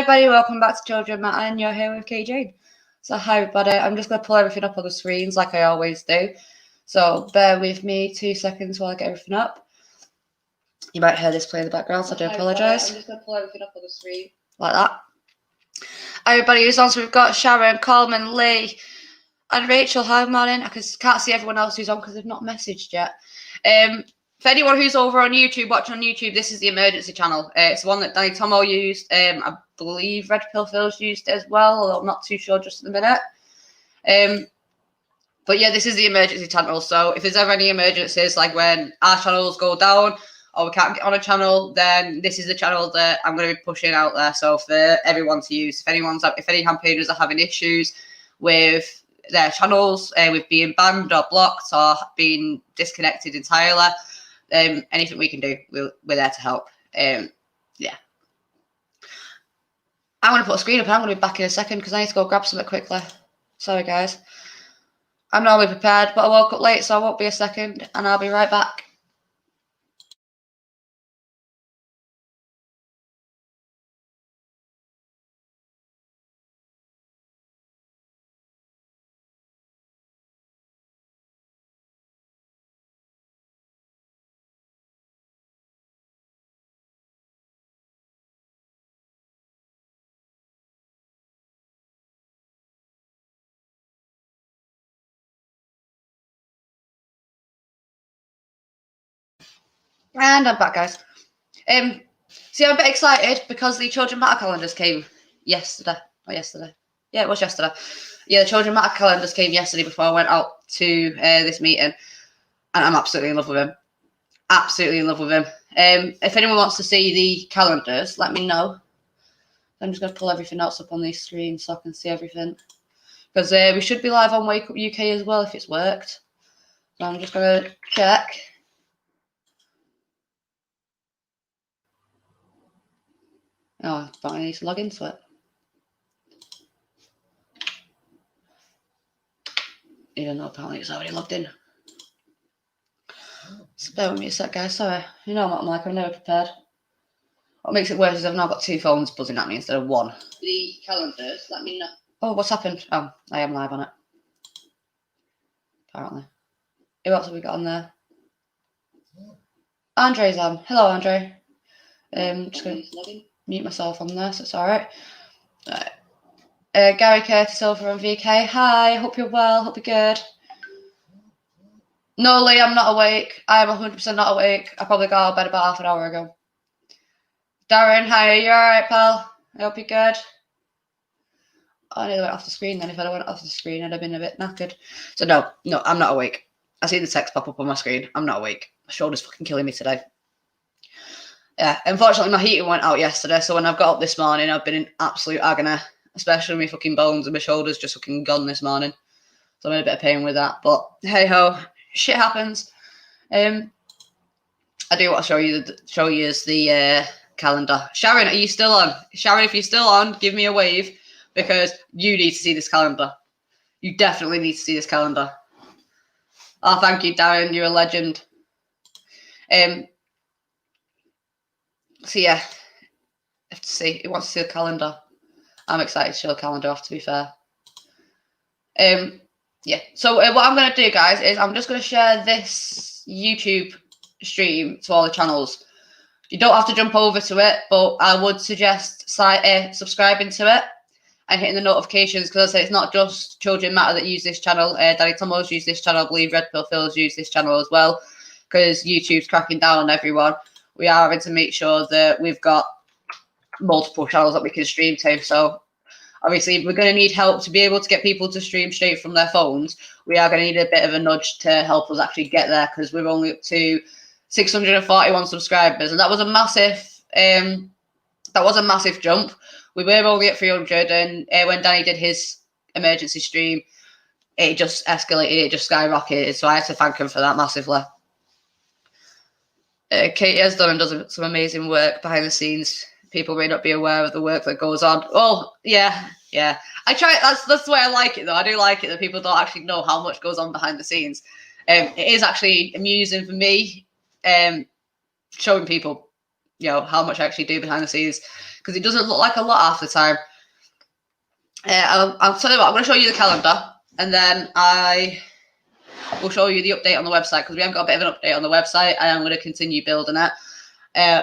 everybody, welcome back to Children Matter, and you're here with Katie-Jayne. So hi everybody, I'm just going to pull everything up on the screens like I always do. So bear with me 2 seconds while I get everything up. You might hear this play in the background, so I do apologise. I'm just going to pull everything up on the screen. Like that. Hi everybody who's on, so we've got Sharon, Coleman, Lee, and Rachel. Hi, morning. I can't see everyone else who's on because they've not messaged yet. For anyone who's over on YouTube, watching on YouTube, this is the emergency channel. It's the one that Danny Tomo used. I believe Red Pill Phil's used it as well, although I'm not too sure just in a minute. But yeah, this is the emergency channel. So if there's ever any emergencies, like when our channels go down or we can't get on a channel, then this is the channel that I'm going to be pushing out there. So for everyone to use, if any campaigners are having issues with their channels, with being banned or blocked or being disconnected entirely, anything we can do, we're there to help. Yeah. I'm going to put a screen up and I'm going to be back in a second because I need to go grab something quickly. Sorry, guys. I'm normally prepared, but I woke up late, so I won't be a second, and I'll be right back. And I'm back, guys. See, I'm a bit excited because the Children Matter calendars came yesterday. Yeah, it was yesterday. Yeah, the Children Matter calendars came yesterday before I went out to this meeting, and I'm absolutely in love with them. Absolutely in love with them. If anyone wants to see the calendars, let me know. I'm just going to pull everything else up on these screens so I can see everything. Because we should be live on Wake Up UK as well if it's worked. So I'm just going to check. Oh, but I need to log into it. Even though apparently it's already logged in. So bear with me a sec, guys. Sorry. You know what I'm like. I'm never prepared. What makes it worse is I've now got 2 phones buzzing at me instead of 1. The calendars, let me know. Oh, what's happened? Oh, I am live on it. Apparently. Who else have we got on there? Andre's on. Hello, Andre. Just going to mute myself on there, so it's alright. Gary Curtis over on VK. Hi, hope you're well, hope you're good. No, Lee, I'm not awake. I am 100% not awake. I probably got out of bed about half an hour ago. Darren, hi, are you alright, pal? I hope you're good. Oh, I nearly went off the screen then. If I went off the screen, I'd have been a bit knackered. So no, I'm not awake. I see the text pop up on my screen. I'm not awake. My shoulder's fucking killing me today. Yeah, unfortunately, my heating went out yesterday, so when I've got up this morning, I've been in absolute agony, especially my fucking bones and my shoulders just fucking gone this morning. So I'm in a bit of pain with that, but hey-ho, shit happens. I do want to show you the calendar. Sharon, are you still on? Sharon, if you're still on, give me a wave, because you need to see this calendar. You definitely need to see this calendar. Oh, thank you, Darren. You're a legend. So yeah, I have to see. Who wants to see the calendar? I'm excited to show the calendar off, to be fair. Yeah, so what I'm going to do, guys, is I'm just going to share this YouTube stream to all the channels. You don't have to jump over to it, but I would suggest subscribing to it and hitting the notifications, because I say it's not just Children Matter that use this channel. Danny Tomo's used this channel. I believe Red Pill Phil's used this channel as well, because YouTube's cracking down on everyone. We are having to make sure that we've got multiple channels that we can stream to. So obviously, we're going to need help to be able to get people to stream straight from their phones. We are going to need a bit of a nudge to help us actually get there, because we're only up to 641 subscribers, and that was a massive jump. We were only at 300, and when Danny did his emergency stream, it just escalated, it just skyrocketed. So I had to thank him for that massively. Katie has done and does some amazing work behind the scenes. People may not be aware of the work that goes on. Oh, yeah. I try. That's the way I like it, though. I do like it that people don't actually know how much goes on behind the scenes. It is actually amusing for me, showing people, how much I actually do behind the scenes. because it doesn't look like a lot half the time. I'll tell you what, I'm going to show you the calendar, and then I will show you the update on the website, because we haven't got a bit of an update on the website, and I'm going to continue building it.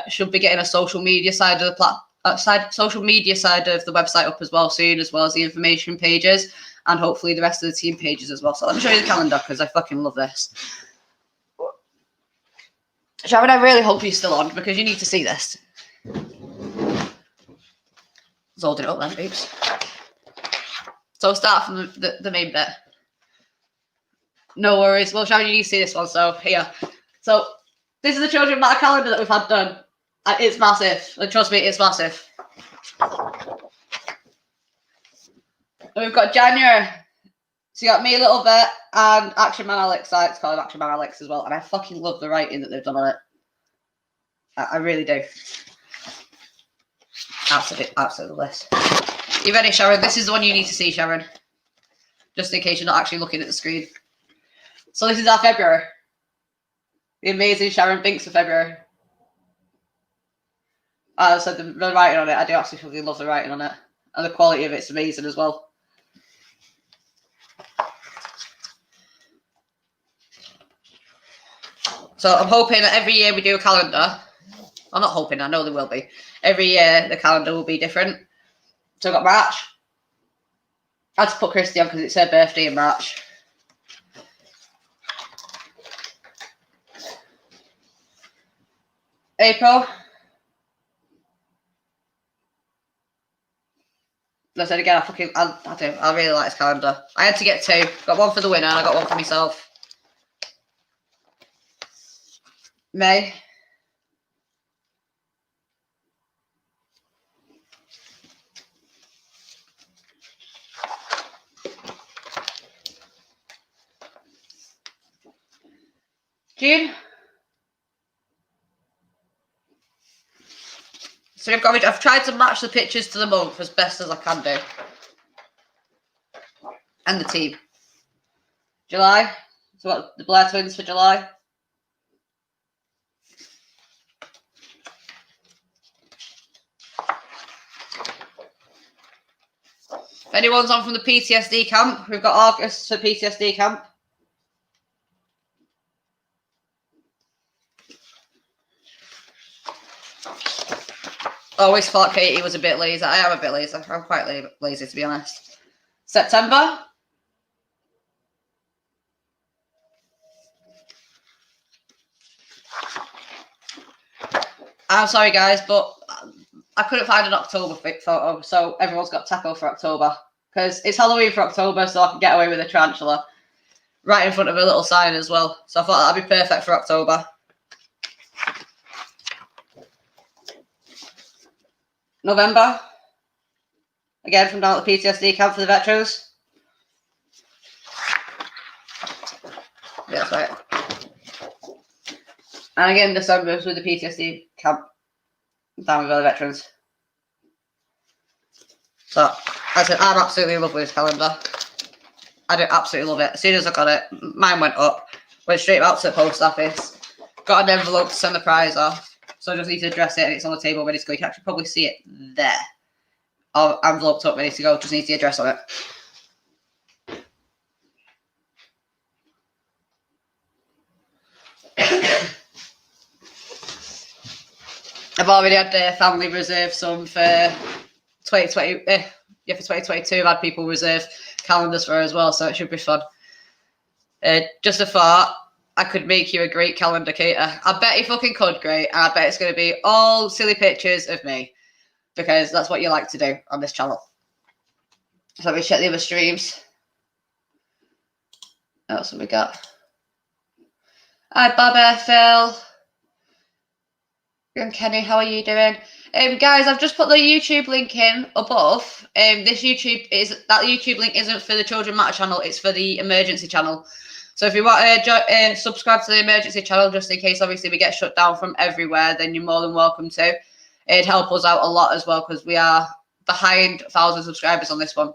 Should be getting a social media side of the social media side of the website up as well soon, as well as the information pages, and hopefully the rest of the team pages as well. So let me show you the calendar, because I fucking love this. Sharon, I really hope you're still on, because you need to see this. Let's hold it up then, peeps. So start from the main bit. No worries. Well, Sharon, you need to see this one. So here. So this is the children matter calendar that we've had done. It's massive. And trust me, it's massive. And we've got January. So you got me a little bit and Action Man Alex. I like to call him Action Man Alex as well. And I fucking love the writing that they've done on it. I really do. Absolutely. You ready, Sharon? This is the one you need to see, Sharon. Just in case you're not actually looking at the screen. So this is our February. The amazing Sharon Binks for February. As I said, the writing on it, I do absolutely love the writing on it. And the quality of it's amazing as well. So I'm hoping that every year we do a calendar. I'm not hoping, I know there will be. Every year the calendar will be different. So I've got March. I had to put Christy on because it's her birthday in March. April. As I said again, I really like this calendar. I had to get two. Got one for the winner and I got one for myself. May. June. So I've tried to match the pictures to the month as best as I can do. And the team. July. So what, the Blair twins for July. If anyone's on from the PTSD camp, we've got August for PTSD camp. Always thought Katie was a bit lazy. I am a bit lazy. I'm quite lazy, to be honest. September. I'm sorry, guys, but I couldn't find an October photo, so everyone's got taco for October. Because it's Halloween for October, so I can get away with a tarantula. Right in front of a little sign as well. So I thought that'd be perfect for October. November. Again, from down at the PTSD camp for the veterans. Yeah, that's right. And again, December with the PTSD camp down with all the veterans. So, I said, I'm absolutely in love with this calendar. I do absolutely love it. As soon as I got it, mine went up. Went straight out to the post office. Got an envelope to send the prize off. So I just need to address it and it's on the table ready to go. You can actually probably see it there. All enveloped up, ready to go. Just needs the address on it. I've already had the family reserve some for 2020. For 2022, I've had people reserve calendars for her as well, so it should be fun. Just a thought. I could make you a great calendar, Kate. I bet you fucking could, great. And I bet it's going to be all silly pictures of me. Because that's what you like to do on this channel. So let me check the other streams. What else have we got? Hi, Bobby, Phil. And Kenny, how are you doing? Guys, I've just put the YouTube link in above. That YouTube link isn't for the Children Matter channel, it's for the emergency channel. So if you want to subscribe to the emergency channel, just in case obviously we get shut down from everywhere, then you're more than welcome to. It'd help us out a lot as well, because we are behind 1,000 subscribers on this one.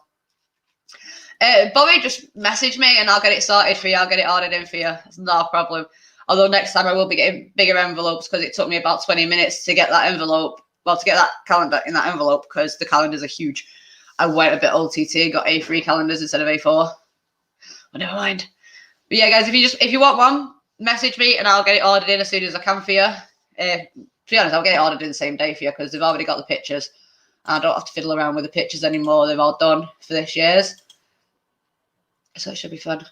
Bobby, just message me and I'll get it sorted for you. I'll get it ordered in for you. It's not a problem. Although next time I will be getting bigger envelopes, because it took me about 20 minutes to get that envelope well, to get that calendar in that envelope, because the calendars are huge. I went a bit OTT and got A3 calendars instead of A4. But never mind. But yeah, guys, if you want one, message me and I'll get it ordered in as soon as I can for you. To be honest, I'll get it ordered in the same day for you because they've already got the pictures. I don't have to fiddle around with the pictures anymore. They've all done for this year's. So it should be fun.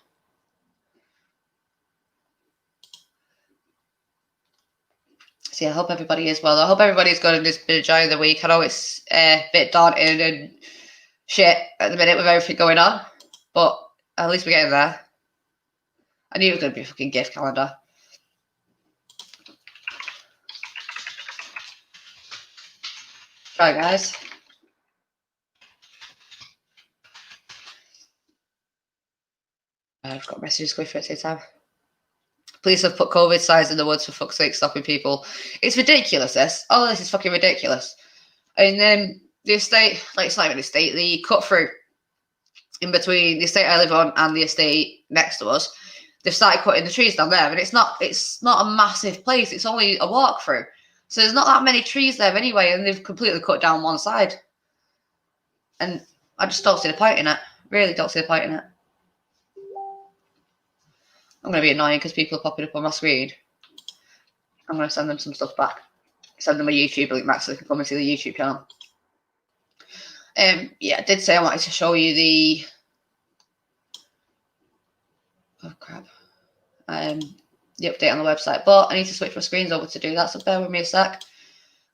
So yeah, I hope everybody is well. I hope everybody's good and just been enjoying the week. I know it's a bit daunting and shit at the minute with everything going on, but at least we're getting there. I knew it was going to be a fucking gift calendar. Try, guys. I've got messages going for it at the same time. Police have put COVID signs in the woods for fuck's sake, stopping people. It's ridiculous, this. All this is fucking ridiculous. And then the estate, like it's not even an estate, the cut through in between the estate I live on and the estate next to us, they've started cutting the trees down there. And it's not a massive place. It's only a walk through. So there's not that many trees there anyway, and they've completely cut down one side. And I just don't see the point in it. Really don't see the point in it. I'm going to be annoying because people are popping up on my screen. I'm going to send them some stuff back. Send them a YouTube link back so they can come and see the YouTube channel. Yeah, I did say I wanted to show you the... Oh, crap. The update on the website. But I need to switch my screens over to do that, so bear with me a sec.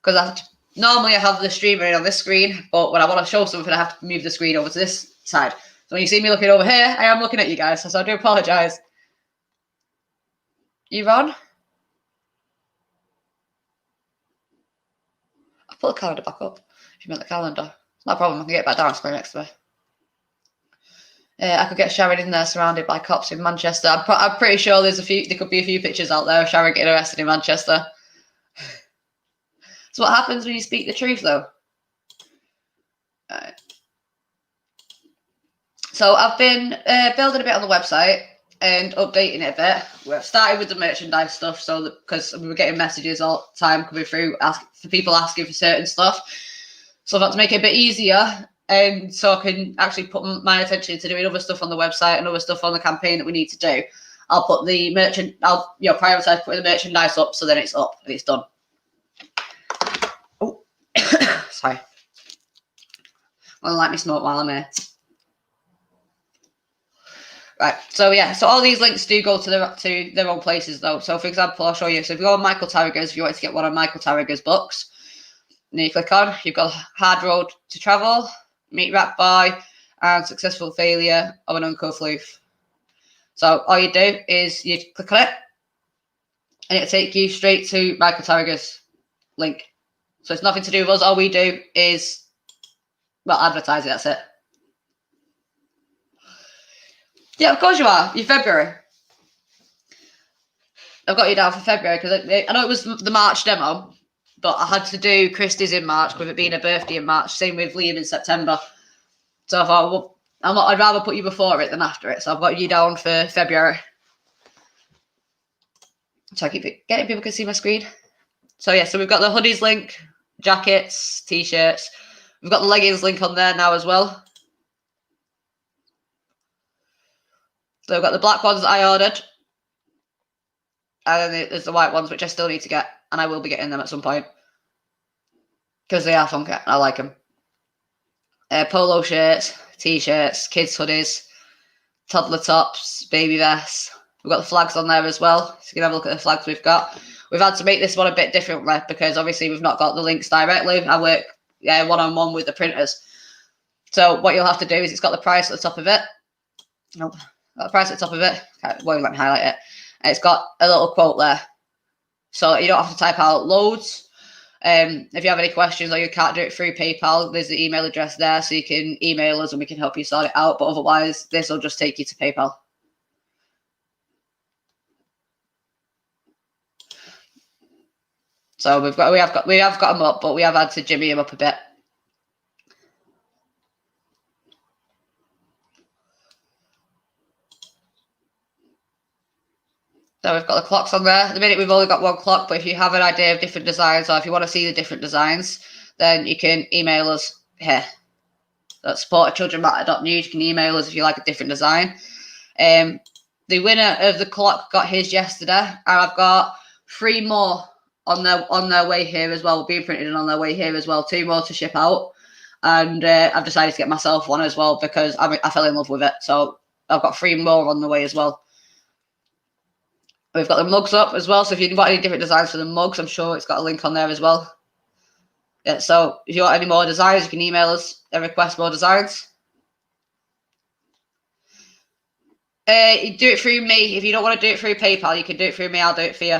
Because normally I have the streamer in on this screen, but when I want to show something, I have to move the screen over to this side. So when you see me looking over here, I am looking at you guys, so I do apologise. You on? I'll put the calendar back up, if you meant the calendar. No problem, I can get it back down, square next to me. I could get Sharon in there surrounded by cops in Manchester. I'm pretty sure there could be a few pictures out there of Sharon getting arrested in Manchester. So what happens when you speak the truth, though? So I've been building a bit on the website and updating it a bit. We've started with the merchandise stuff, so because we were getting messages all the time coming through for people asking for certain stuff. So I've had to make it a bit easier, and so I can actually put my attention to doing other stuff on the website and other stuff on the campaign that we need to do. I'll put the I'll prioritize putting the merchandise up, so then it's up and it's done. Oh, sorry. Well, let me smoke while I'm here. Right, so yeah, so all these links do go to their own places though. So for example, I'll show you. So if you go on Michael Tarrager's, if you want to get one of Michael Tarrager's books, and you click on, you've got Hard Road to Travel, Meet Rat Boy, and Successful Failure of an Uncle Floof. So all you do is you click on it, and it'll take you straight to Michael Tarrager's link. So it's nothing to do with us. All we do is, well, advertise it, that's it. Yeah, of course you are. You're February. I've got you down for February because I know it was the March demo, but I had to do Christie's in March with it being a birthday in March. Same with Liam in September. So I thought, well, I'd rather put you before it than after it. So I've got you down for February. So I keep getting people can see my screen. So yeah, so we've got the hoodies link, jackets, t-shirts. We've got the leggings link on there now as well. So I've got the black ones that I ordered. And then there's the white ones, which I still need to get. And I will be getting them at some point. Because they are funky. I like them. Polo shirts, t-shirts, kids hoodies, toddler tops, baby vests. We've got the flags on there as well. So you can have a look at the flags we've got. We've had to make this one a bit differently because obviously we've not got the links directly. I work one-on-one with the printers. So what you'll have to do is it's got the price at the top of it. Nope. Got the price at the top of it. Won't let me highlight it. And it's got a little quote there. So you don't have to type out loads. If you have any questions or you can't do it through PayPal, there's the email address there, so you can email us and we can help you sort it out. But otherwise, this will just take you to PayPal. So we have got them up, but we have had to jimmy them up a bit. So we've got the clocks on there. At the minute we've only got one clock, but if you have an idea of different designs or if you want to see the different designs, then you can email us here. At support@childrenmatter.news. You can email us if you like a different design. The winner of the clock got his yesterday, and I've got 3 more on their way here as well, being printed and on their way here as well. 2 more to ship out, and I've decided to get myself one as well because I fell in love with it. So I've got 3 more on the way as well. We've got the mugs up as well, so if you want any different designs for the mugs, I'm sure it's got a link on there as well. Yeah, so if you want any more designs, you can email us and request more designs. You do it through me. If you don't want to do it through PayPal, you can do it through me. I'll do it for you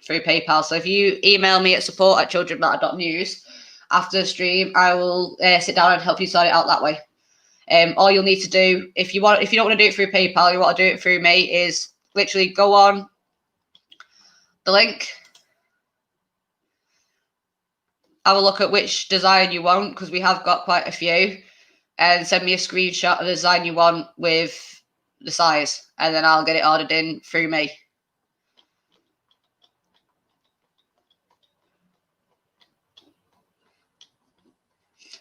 through PayPal. So if you email me at support@childrenmatter.news after the stream, I will sit down and help you sort it out that way. All you'll need to do, if you don't want to do it through PayPal, you want to do it through me, is literally go on the link, have a look at which design you want, because we have got quite a few, and send me a screenshot of the design you want with the size, and then I'll get it ordered in through me.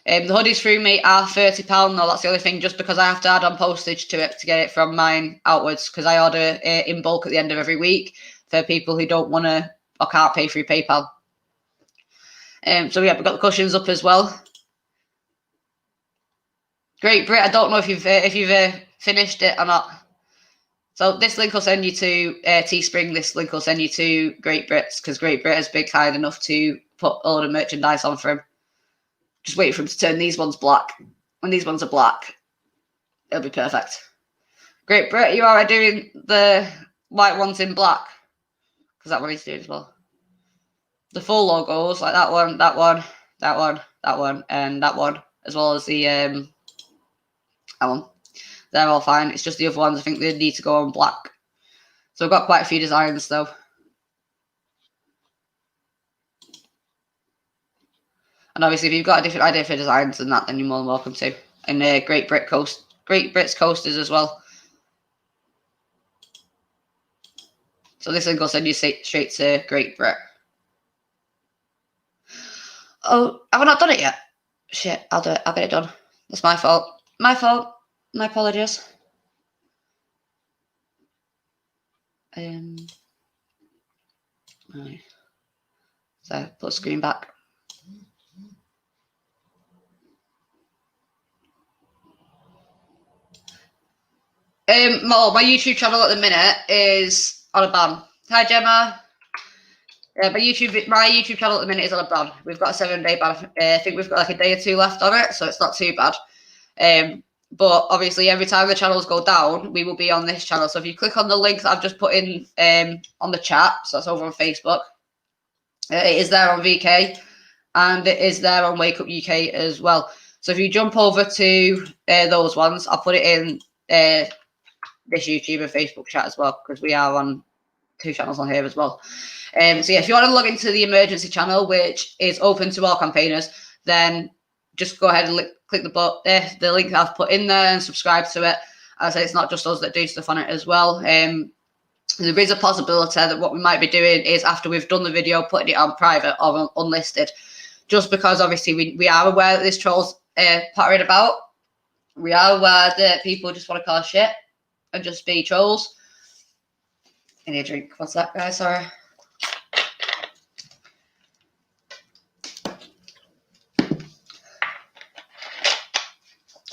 The hoodies through me are £30 though. That's the only thing, just because I have to add on postage to it to get it from mine outwards, because I order in bulk at the end of every week for people who don't want to or can't pay through PayPal. So yeah, we've got the cushions up as well. Great Brit, I don't know if you've finished it or not. So this link will send you to Teespring. This link will send you to Great Brits, because Great Brit has been kind enough to put a load of merchandise on for him. Just wait for him to turn these ones black. When these ones are black, it'll be perfect. Great Brit, you alright doing the white ones in black? Because that's what he's doing as well. The full logos, like that one, that one, that one, that one, and that one, as well as the that one. They're all fine. It's just the other ones, I think they need to go on black. So I've got quite a few designs though. And obviously, if you've got a different idea for designs than that, then you're more than welcome to. And Great Brits coasters as well. So this link will send you straight to Great Brit. Oh, have I not done it yet? Shit, I'll do it. I'll get it done. That's my fault. My fault. My apologies. Right. So put the screen back. My YouTube channel at the minute is on a ban. Hi Gemma. My YouTube channel at the minute is on a ban. We've got a 7-day ban. I think we've got like a day or 2 left on it, so it's not too bad. But obviously, every time the channels go down, we will be on this channel. So if you click on the link that I've just put in on the chat, so that's over on Facebook, it is there on VK, and it is there on Wake Up UK as well. So if you jump over to those ones, I'll put it in this YouTube and Facebook chat as well, because we are on 2 channels on here as well. So yeah, if you want to log into the emergency channel, which is open to all campaigners, then just go ahead and click the link that I've put in there and subscribe to it. As I say, it's not just us that do stuff on it as well. There is a possibility that what we might be doing is, after we've done the video, putting it on private or unlisted, just because obviously we are aware that this troll's pattering about. We are aware that people just want to cause shit and just be trolls. I need a drink. What's that, guys? Sorry.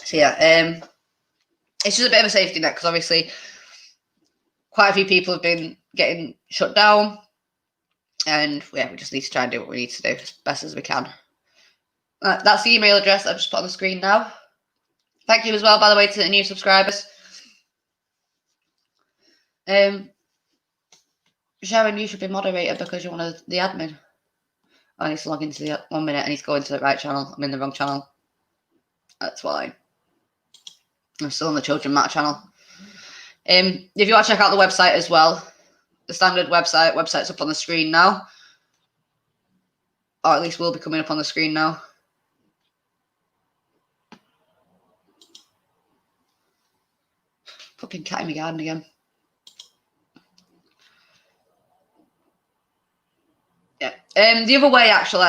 So yeah, it's just a bit of a safety net, because obviously quite a few people have been getting shut down, and yeah, we just need to try and do what we need to do as best as we can. That's the email address I've just put on the screen now. Thank you as well, by the way, to the new subscribers. Sharon, you should be moderator because you're one of the admin. I need to log into the 1 minute. I need to go into the right channel. I'm in the wrong channel. That's why. I'm still on the Children Matter channel. If you want to check out the website as well, the standard website's up on the screen now. Or at least will be coming up on the screen now. Fucking cat in my garden again. Yeah. The other way, actually,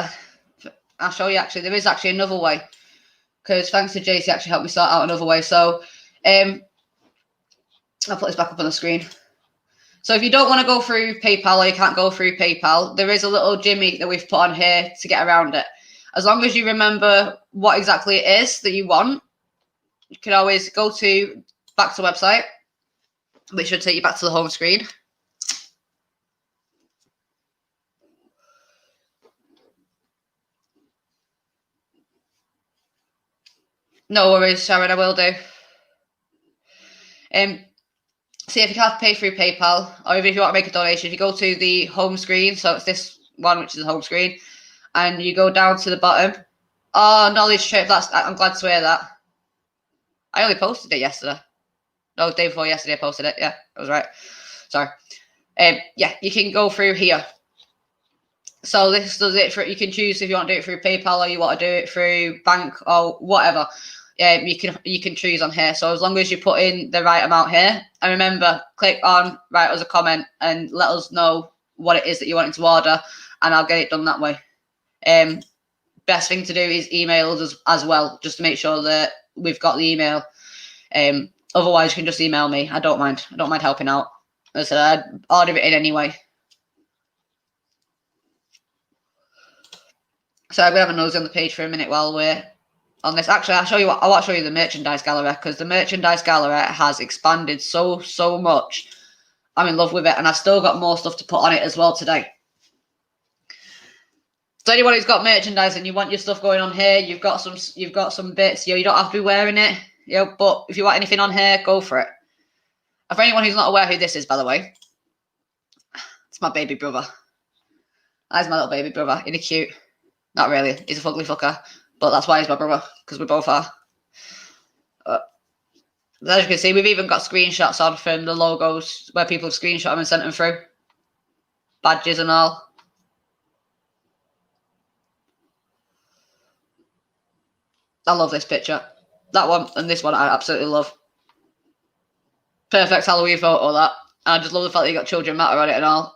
I'll show you. Actually, there is actually another way, because thanks to JC, actually helped me sort out another way. So, I'll put this back up on the screen. So if you don't want to go through PayPal, or you can't go through PayPal, there is a little Jimmy that we've put on here to get around it. As long as you remember what exactly it is that you want, you can always go back to the website, which should take you back to the home screen. No worries, Sharon, I will do. See if you can't pay through PayPal, or if you want to make a donation, if you go to the home screen, so it's this one, which is the home screen, and you go down to the bottom. Oh, knowledge trip. I'm glad to hear that. I only posted it yesterday. No, the day before yesterday I posted it. Yeah, I was right. Sorry. Yeah, you can go through here. So this does it for. You can choose if you want to do it through PayPal or you want to do it through bank or whatever. You can choose on here. So as long as you put in the right amount here, and remember, click on write us a comment and let us know what it is that you want to order, and I'll get it done that way. Best thing to do is email us as well, just to make sure that we've got the email. Otherwise, you can just email me. I don't mind. I don't mind helping out. As I said, I'd order it in anyway. So I'm gonna have a nose on the page for a minute while we're on this. Actually, I want to show you the merchandise gallery, because the merchandise gallery has expanded so much. I'm in love with it, and I've still got more stuff to put on it as well today. So anyone who's got merchandise and you want your stuff going on here, you've got some bits. You don't have to be wearing it. But if you want anything on here, go for it. And for anyone who's not aware who this is, by the way, it's my baby brother. That's my little baby brother. Isn't he cute? Not really. He's a fugly fucker. But that's why he's my brother, because we both are. As you can see, we've even got screenshots on from the logos where people have screenshot them and sent them through. Badges and all. I love this picture. That one and this one I absolutely love. Perfect Halloween photo, that. And I just love the fact that you got Children Matter on it and all.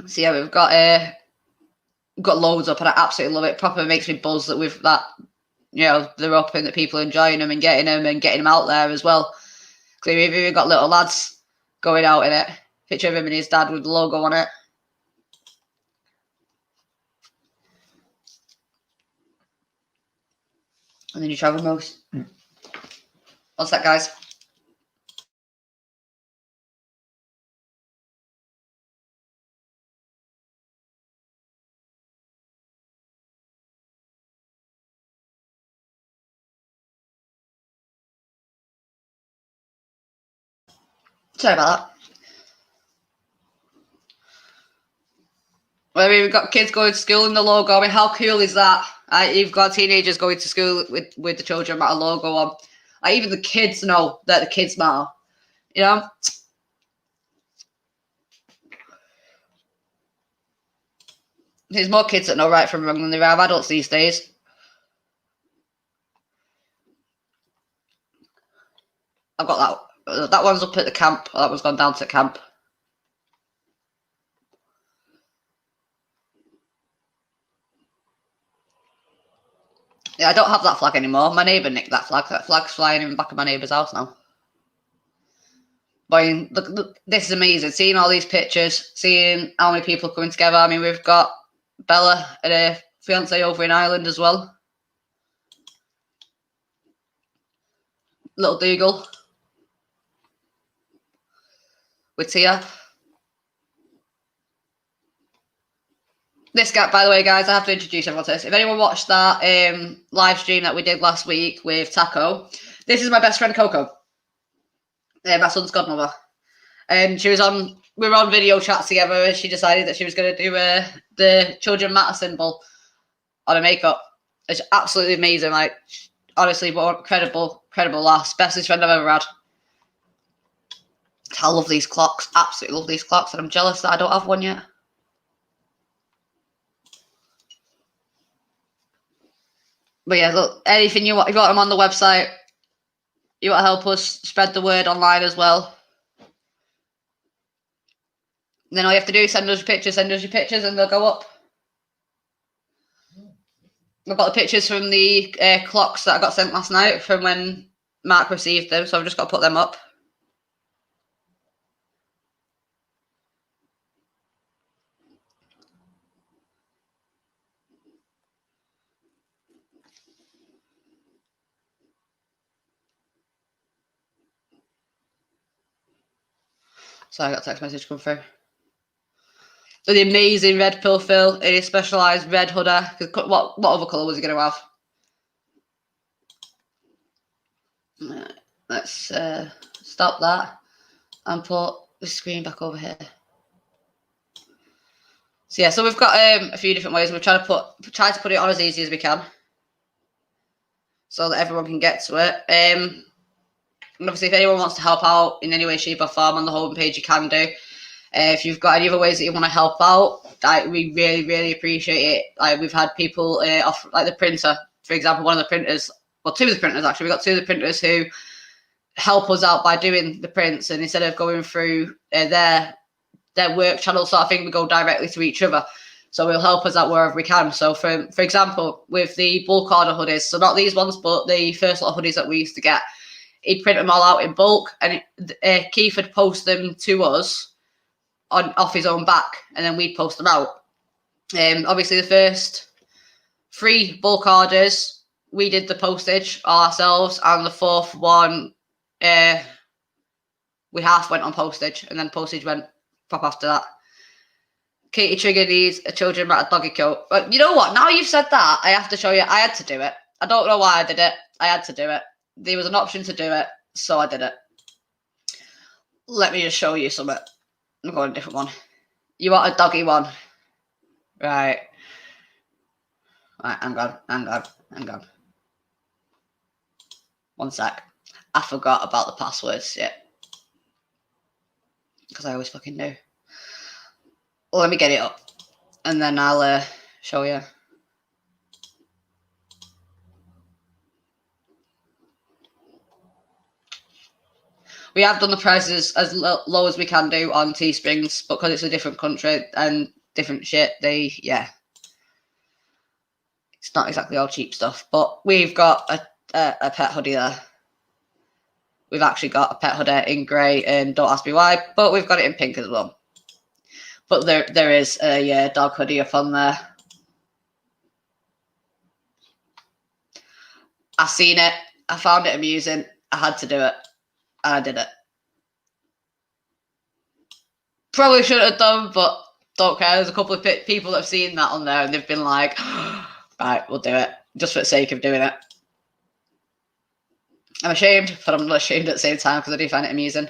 So yeah, we've got loads up, and I absolutely love it. Proper makes me buzz that we've they're up and that people are enjoying them and getting them out there as well. So we've even got little lads going out in it. Picture of him and his dad with the logo on it. And then you travel most. What's that, guys? Sorry about that. We've got kids going to school in the logo. I mean, how cool is that? You've got teenagers going to school with the Children Matter logo on. Even the kids know that the kids matter. You know? There's more kids that know right from wrong than there are adults these days. I've got that. That one's up at the camp. That one's gone down to camp. Yeah, I don't have that flag anymore. My neighbour nicked that flag. That flag's flying in the back of my neighbour's house now. But I mean, look, this is amazing. Seeing all these pictures, seeing how many people coming together. I mean, we've got Bella and her fiance over in Ireland as well. Little Dougal with Tia. This guy, by the way, guys, I have to introduce everyone to this. If anyone watched that live stream that we did last week with Taco, this is my best friend Coco, my son's godmother. She was on. We were on video chat together, and she decided that she was going to do the Children Matter symbol on her makeup. It's absolutely amazing. Like, honestly, what incredible lass. Bestest friend I've ever had. I love these clocks. Absolutely love these clocks, and I'm jealous that I don't have one yet. But yeah, look, anything you want, if you want them on the website, you want to help us spread the word online as well, And then all you have to do is send us your pictures, and they'll go up. I've got the pictures from the clocks that I got sent last night from when Mark received them, so I've just got to put them up. So I got a text message come through. The amazing red pill fill in his specialised red hoodie. What other colour was he going to have? Let's stop that and put the screen back over here. So yeah, so we've got a few different ways. We've tried to put it on as easy as we can, so that everyone can get to it. And obviously, if anyone wants to help out in any way, shape, or form on the homepage, you can do. If you've got any other ways that you want to help out, we really, really appreciate it. Like, we've had people off, like the printer, for example, one of the printers, well, two of the printers actually. We got two of the printers who help us out by doing the prints, and instead of going through their work channel sort of thing, we go directly to each other. So it'll help us out wherever we can. So for example, with the bulk order hoodies, so not these ones, but the first lot of hoodies that we used to get, he'd print them all out in bulk, and Keith would post them to us off his own back, and then we'd post them out. Obviously, the first 3 bulk orders, we did the postage all ourselves, and the 4th one, we half went on postage, and then postage went pop after that. Katie Trigger needs a children rat doggy coat. But you know what? Now you've said that, I have to show you. I had to do it. I don't know why I did it. I had to do it. There was an option to do it, so I did it. Let me just show you something. I'm going a different one. You want a doggy one? Right. Right, I'm gone. One sec. I forgot about the passwords, yeah. Because I always fucking do. Well, let me get it up, and then I'll show you. We have done the prices as low as we can do on Teesprings, but because it's a different country and different shit, it's not exactly all cheap stuff. But we've got a pet hoodie there. We've actually got a pet hoodie in grey, and don't ask me why, but we've got it in pink as well. But there is a dog hoodie up on there. I seen it. I found it amusing. I had to do it. And I did it. Probably shouldn't have done, but don't care. There's a couple of people that have seen that on there, and they've been like, right, we'll do it. Just for the sake of doing it. I'm ashamed, but I'm not ashamed at the same time because I do find it amusing.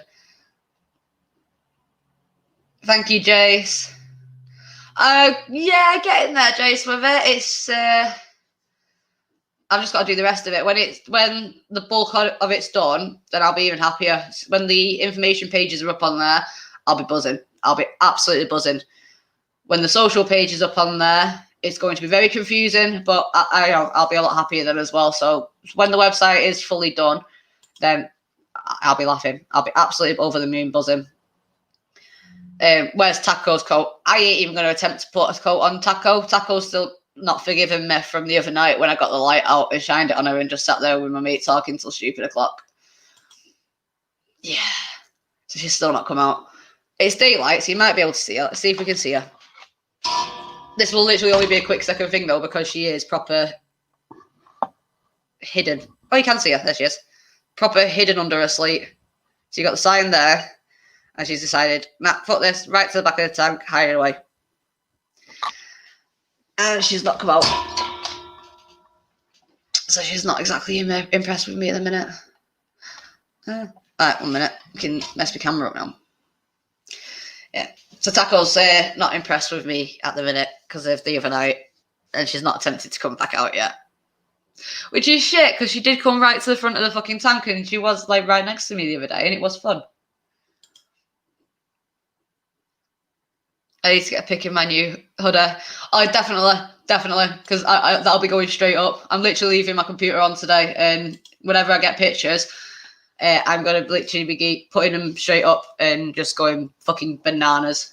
Thank you, Jace. Yeah, getting there, Jace, with it. It's I've just got to do the rest of it. When the bulk of it's done, then I'll be even happier. When the information pages are up on there, I'll be buzzing. I'll be absolutely buzzing. When the social page is up on there, it's going to be very confusing, but I'll be a lot happier then as well. So when the website is fully done, then I'll be laughing. I'll be absolutely over the moon buzzing. Where's Taco's coat? I ain't even going to attempt to put a coat on Taco. Taco's still not forgiven me from the other night when I got the light out and shined it on her and just sat there with my mate talking till stupid o'clock. Yeah. So she's still not come out. It's daylight, so you might be able to see her. Let's see if we can see her. This will literally only be a quick second thing, though, because she is proper hidden. Oh, you can see her. There she is. Proper hidden under her slate. So you got the sign there, and she's decided, nah, put this right to the back of the tank, hide it away. And she's not come out. So she's not exactly impressed with me at the minute. Alright, 1 minute. We can mess my camera up now. Yeah. So Taco's not impressed with me at the minute because of the other night, and she's not attempted to come back out yet. Which is shit, because she did come right to the front of the fucking tank, and she was like right next to me the other day, and it was fun. I need to get a pic in my new hoodie. Oh, definitely, because that'll be going straight up. I'm literally leaving my computer on today, and whenever I get pictures, I'm going to literally be putting them straight up and just going fucking bananas.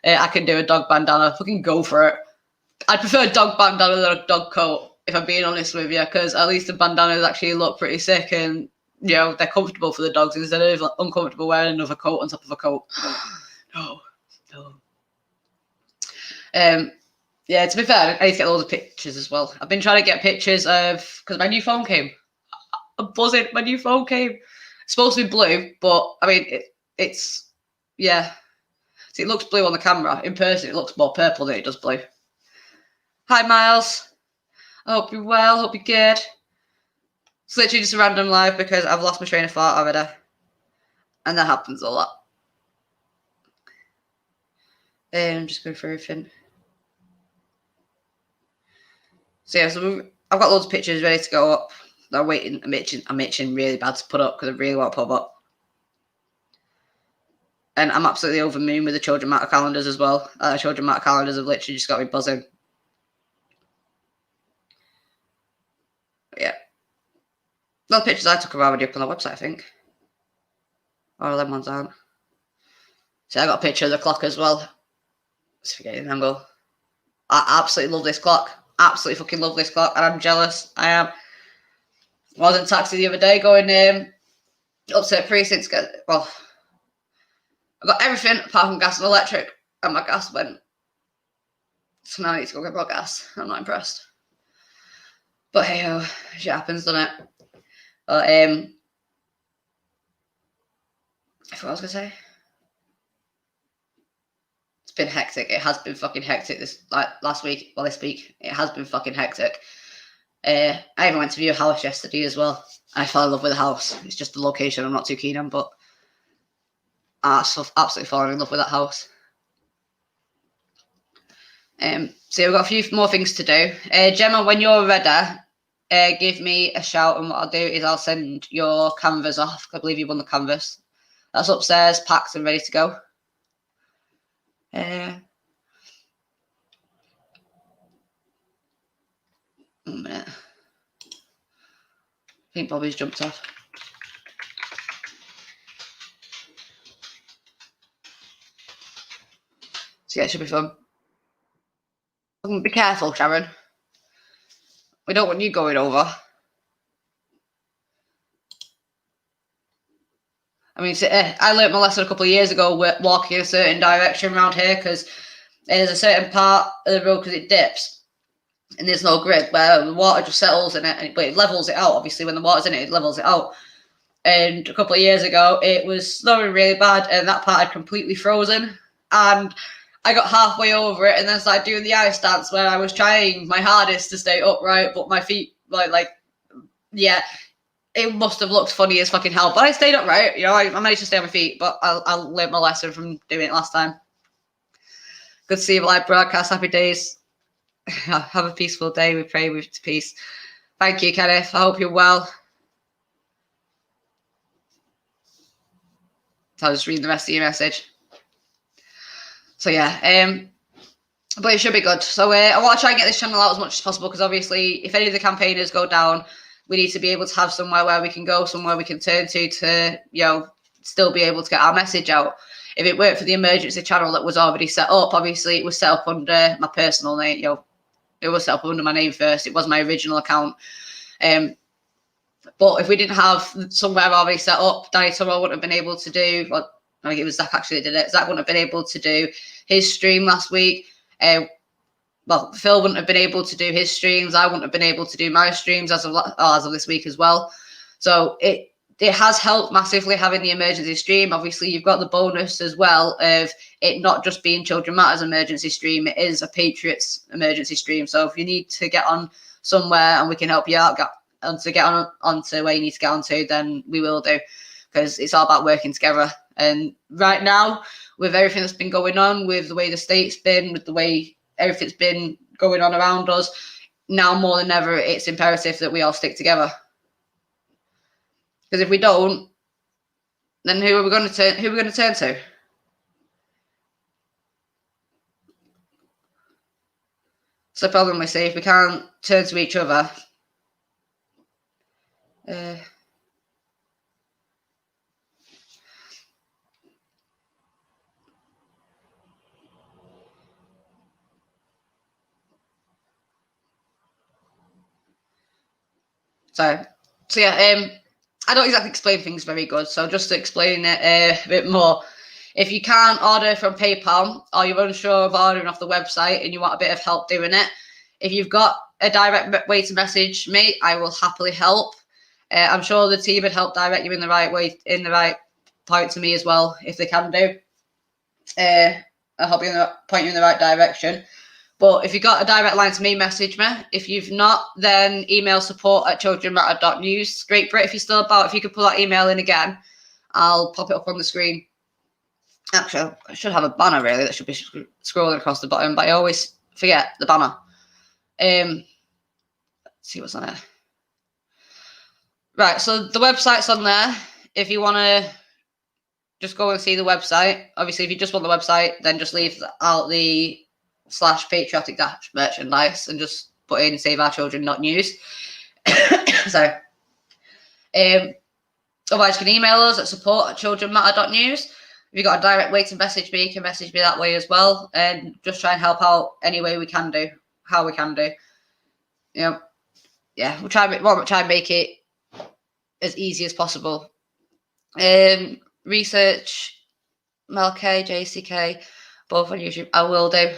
I can do a dog bandana. Fucking go for it. I'd prefer a dog bandana than a dog coat, if I'm being honest with you, because at least the bandanas actually look pretty sick and, you know, they're comfortable for the dogs instead of like, uncomfortable wearing another coat on top of a coat. No. Yeah, to be fair, I need to get loads of pictures as well. I've been trying to get pictures of, because my new phone came. I'm buzzing, my new phone came. It's supposed to be blue, but I mean, it's, yeah. See, it looks blue on the camera. In person, it looks more purple than it does blue. Hi, Miles. I hope you're well, hope you're good. It's literally just a random live because I've lost my train of thought already. And that happens a lot. I'm just going through everything. So yeah, I've got loads of pictures ready to go up. They're waiting. I'm itching really bad to put up because I really want to put them up. And I'm absolutely over the moon with the children matter calendars as well. Children matter calendars have literally just got me buzzing. But yeah. The pictures I took are already up on the website, I think. Or them ones aren't. So I got a picture of the clock as well. Let's forget the angle. I absolutely love this clock. Absolutely fucking love this clock. And I'm jealous. I am. I was in taxi the other day going up to precincts. Well, I got everything apart from gas and electric. And my gas went. So now I need to go get more gas. I'm not impressed. But hey ho, shit happens, doesn't it? But I forgot what I was gonna say. It's been hectic. It has been fucking hectic this last week. Well, this week it has been fucking hectic. I even went to view a house yesterday as well. I fell in love with the house. It's just the location I'm not too keen on, but I absolutely fallen in love with that house. So we've got a few more things to do. Gemma, when you're ready, give me a shout, and what I'll do is I'll send your canvas off. I believe you won the canvas. That's upstairs, packed and ready to go. 1 minute. I think Bobby's jumped off. So yeah, it should be fun. Be careful, Sharon. We don't want you going over. I mean, I learnt my lesson a couple of years ago walking a certain direction around here because there's a certain part of the road because it dips and there's no grid where the water just settles in it, but it levels it out. Obviously, when the water's in it, it levels it out. And a couple of years ago, it was snowing really bad and that part had completely frozen. And I got halfway over it and then started doing the ice dance where I was trying my hardest to stay upright, but my feet, yeah, it must have looked funny as fucking hell. But I stayed upright, you know, I managed to stay on my feet, but I'll learn my lesson from doing it last time. Good to see you live broadcast. Happy days. Have a peaceful day. We pray with peace. Thank you, Kenneth. I hope you're well. So I'll just read the rest of your message. So yeah, but it should be good. So I want to try and get this channel out as much as possible because obviously if any of the campaigners go down, we need to be able to have somewhere where we can go, somewhere we can turn to, you know, still be able to get our message out. If it weren't for the emergency channel that was already set up, obviously it was set up under my personal name, you know, it was set up under my name first. It was my original account. But if we didn't have somewhere already set up, Danny Turrell wouldn't have been able to do, well, I think it was Zach actually that did it. Zach wouldn't have been able to do his stream last week. Well, Phil wouldn't have been able to do his streams. I wouldn't have been able to do my streams as of this week as well. So it has helped massively having the emergency stream. Obviously, you've got the bonus as well of it not just being Children Matters emergency stream. It is a Patriots emergency stream. So if you need to get on somewhere and we can help you out, get onto where you need to get onto, then we will do, because it's all about working together. And right now, with everything that's been going on, with the way the state's been, with the way everything's been going on around us, now more than ever, it's imperative that we all stick together. Because if we don't, then who are we going to turn? Who are we going to turn to? So the problem we see, if we can't turn to each other, So yeah, I don't exactly explain things very good. So just to explain it a bit more, if you can't order from PayPal or you're unsure of ordering off the website and you want a bit of help doing it, if you've got a direct way to message me, I will happily help. I'm sure the team would help direct you in the right way, in the right point to me as well, if they can do. I'll help you point you in the right direction. But if you've got a direct line to me, message me. If you've not, then email support@childrenmatter.news. Great Brit, if you're still about, if you could put that email in again, I'll pop it up on the screen. Actually, I should have a banner really that should be scrolling across the bottom, but I always forget the banner. Let's see what's on there. Right, so the website's on there. If you want to just go and see the website. Obviously, if you just want the website, then just leave out the /patriotic-merchandise and just put in Save Our Children, not news. So, otherwise, you can email us at support@childrenmatter.news. If you've got a direct way to message me, you can message me that way as well, and just try and help out any way we can do, how we can do. You know, yeah, we'll try and make it as easy as possible. Research, Mel K, JCK, both on YouTube. I will do.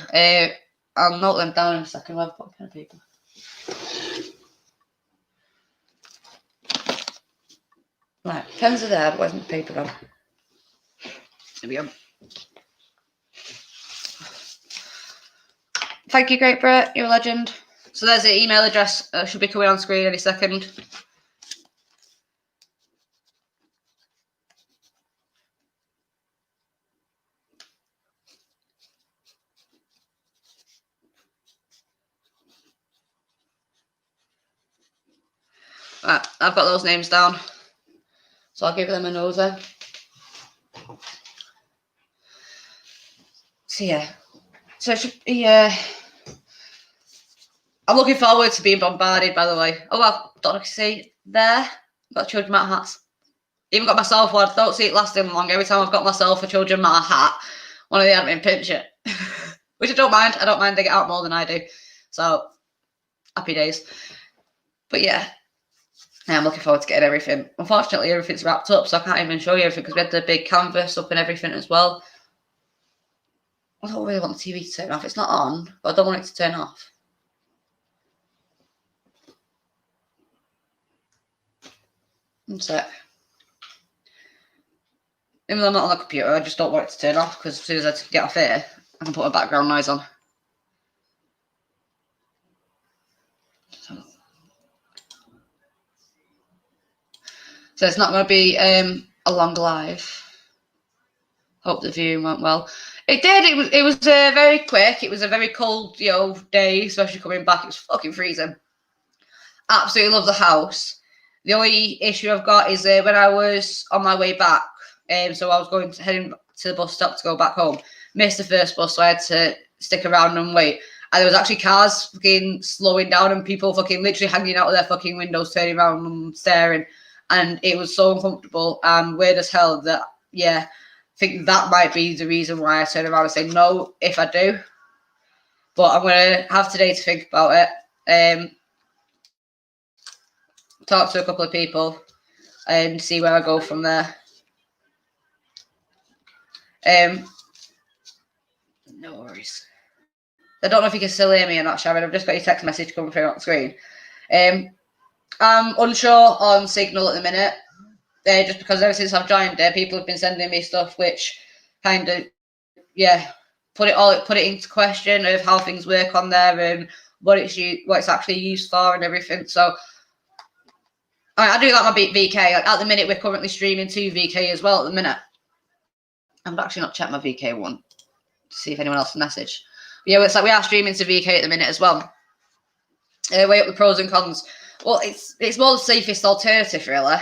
I'll note them down in a second. I've got a pen and paper. Right, pens are there, but where's my paper on? There we go. Thank you, Great Brit. You're a legend. So there's the email address. Should be coming on screen any second. Right, I've got those names down. So I'll give them a nosy. So yeah. So it should be, I'm looking forward to being bombarded, by the way. Oh, well, don't know if you see there. I've got Children Matter hats. Even got myself one. Don't see it lasting long. Every time I've got myself a Children Matter hat, one of the admin pinch it. Which I don't mind. I don't mind. They get out more than I do. So, happy days. But yeah. I'm looking forward to getting everything. Unfortunately, everything's wrapped up, so I can't even show you everything because we had the big canvas up and everything as well. I don't really want the TV to turn off. It's not on, but I don't want it to turn off. One sec. Even though I'm not on the computer, I just don't want it to turn off because as soon as I get off here, I can put a background noise on. So it's not going to be a long live. Hope the viewing went well. It did. It was very quick. It was a very cold, day, especially coming back. It was fucking freezing. Absolutely love the house. The only issue I've got is when I was on my way back, so I was heading to the bus stop to go back home. Missed the first bus, so I had to stick around and wait. And there was actually cars fucking slowing down and people fucking literally hanging out of their fucking windows, turning around and staring. And it was so uncomfortable and weird as hell that, yeah, I think that might be the reason why I turn around and say no if I do. But I'm going to have today to think about it. Talk to a couple of people and see where I go from there. No worries. I don't know if you can still hear me or not, Sharon. I've just got your text message coming through on the screen. I'm unsure on Signal at the minute, just because ever since I've joined there, people have been sending me stuff which kind of, put it into question of how things work on there and what it's actually used for and everything. So I do like my VK. At the minute, we're currently streaming to VK as well. At the minute, I've actually not checked my VK one to see if anyone else messaged. But yeah, it's like we are streaming to VK at the minute as well. Weigh up the pros and cons. Well, it's more the safest alternative, really.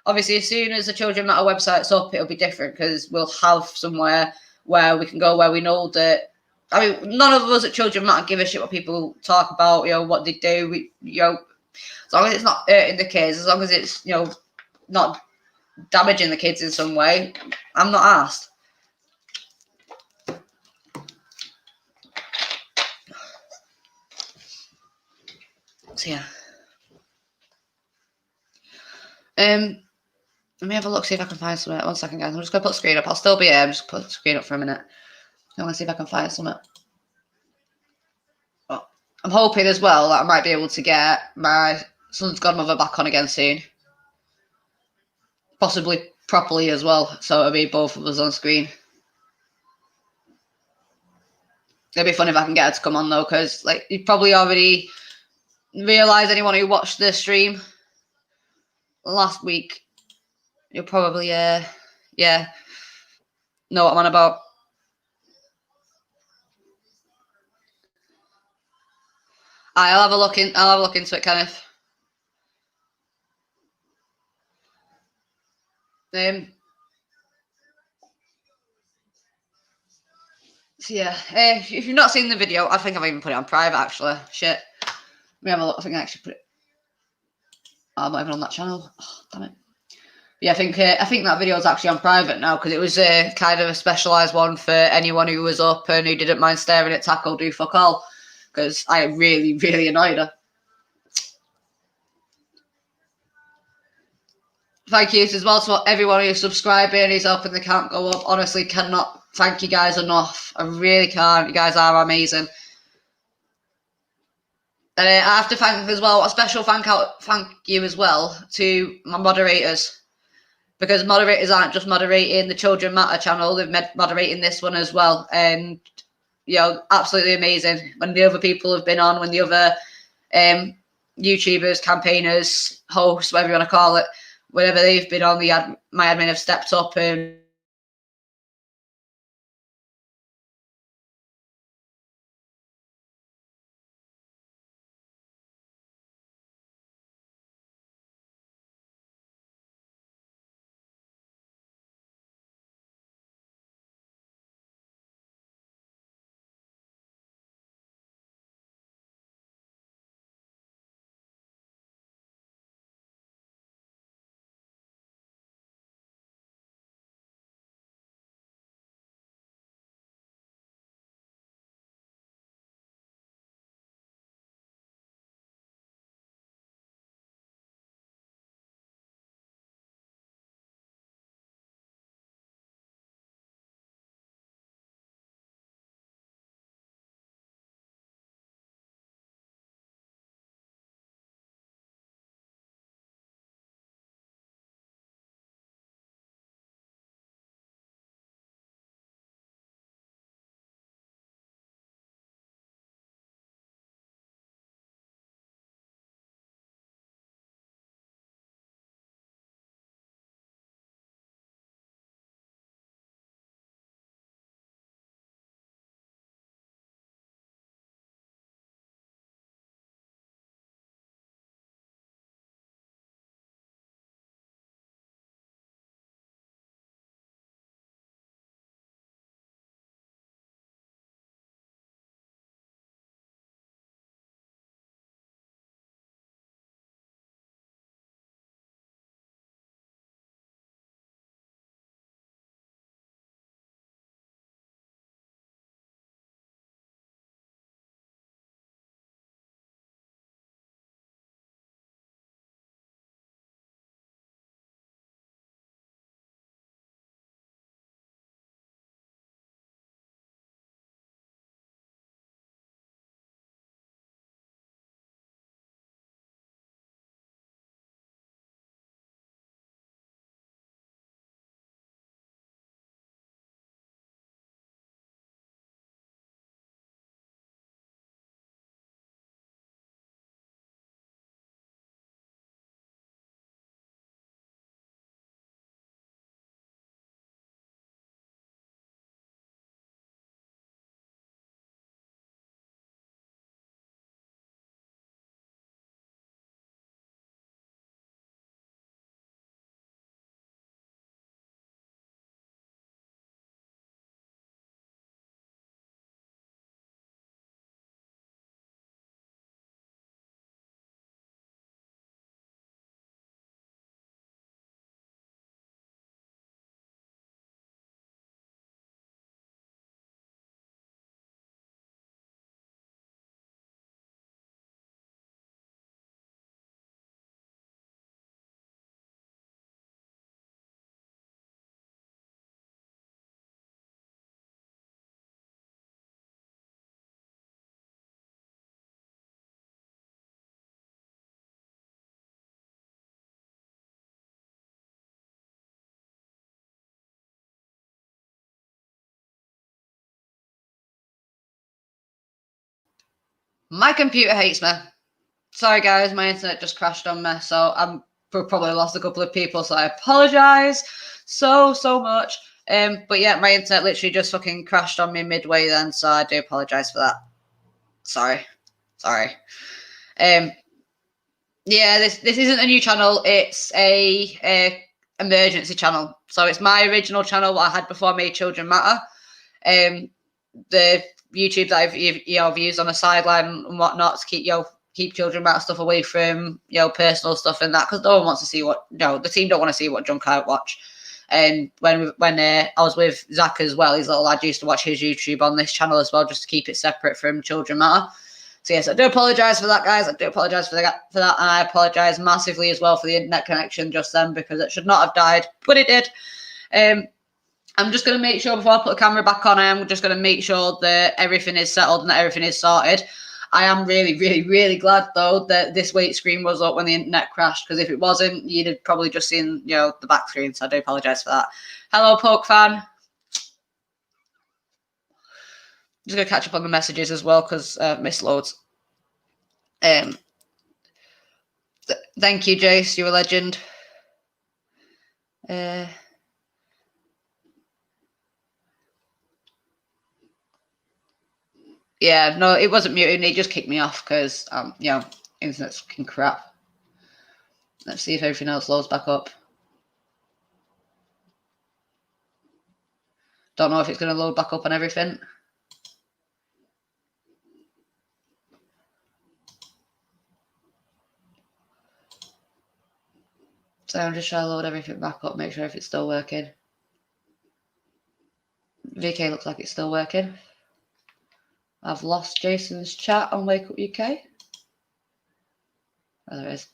Obviously, as soon as the Children Matter website's up, it'll be different because we'll have somewhere where we can go where we know that. I mean, none of us at Children Matter give a shit what people talk about, what they do. As long as it's not hurting the kids, as long as it's, not damaging the kids in some way, I'm not asked. So yeah. Let me have a look, see if I can find something. 1 second, guys. I'm just going to put the screen up. I'll still be here. I'm just put the screen up for a minute. I want to see if I can find something. Oh, I'm hoping as well that I might be able to get my son's godmother back on again soon. Possibly properly as well, so it'll be both of us on screen. It'd be fun if I can get her to come on though, because like you probably already realised, anyone who watched the stream last week, you'll probably know what I'm on about. I'll have a look into it, Kenneth. So yeah, if you've not seen the video, I think I've even put it on private actually. Shit. Let me have a look. I think I actually put it. Oh, I'm not even on that channel. Oh, damn it. Yeah, I think that video is actually on private now because it was kind of a specialised one for anyone who was up and who didn't mind staring at Tackle do fuck all, because I really, really annoyed her. Thank you as well to everyone who's subscribing, who's helping the count go up. Honestly, cannot thank you guys enough. I really can't. You guys are amazing. And I have to thank as well, a special thank you as well to my moderators, because moderators aren't just moderating the Children Matter channel, they're moderating this one as well. And absolutely amazing. When the other people have been on, when the other YouTubers, campaigners, hosts, whatever you want to call it, whenever they've been on, my admin have stepped up and My computer hates me. Sorry, guys, my internet just crashed on me, so I'm probably lost a couple of people, so I apologise so much. But yeah, my internet literally just fucking crashed on me midway then, so I do apologise for that. Sorry. Yeah, this isn't a new channel. It's a emergency channel. So it's my original channel what I had before I made Children Matter. The YouTube that I've used on the sideline and whatnot to keep Children Matter stuff away from personal stuff and that, because no one wants to see the team don't want to see what junk I watch. And when I was with Zach as well, his little lad used to watch his YouTube on this channel as well, just to keep it separate from Children Matter. So yes, I do apologise for that, guys. I do apologise for that, and I apologise massively as well for the internet connection just then, because it should not have died, but it did. I'm just going to make sure before I put the camera back on, I'm just going to make sure that everything is settled and that everything is sorted. I am really glad, though, that this weight screen was up when the internet crashed, because if it wasn't, you'd have probably just seen, the back screen, so I do apologise for that. Hello, Poke fan. Just going to catch up on the messages as well, because I've missed loads. Thank you, Jace. You're a legend. Yeah, no, it wasn't muted. It just kicked me off because, internet's fucking crap. Let's see if everything else loads back up. Don't know if it's going to load back up on everything. So I'm just trying to load everything back up, make sure if it's still working. VK looks like it's still working. I've lost Jason's chat on Wake Up UK. Oh, there it is.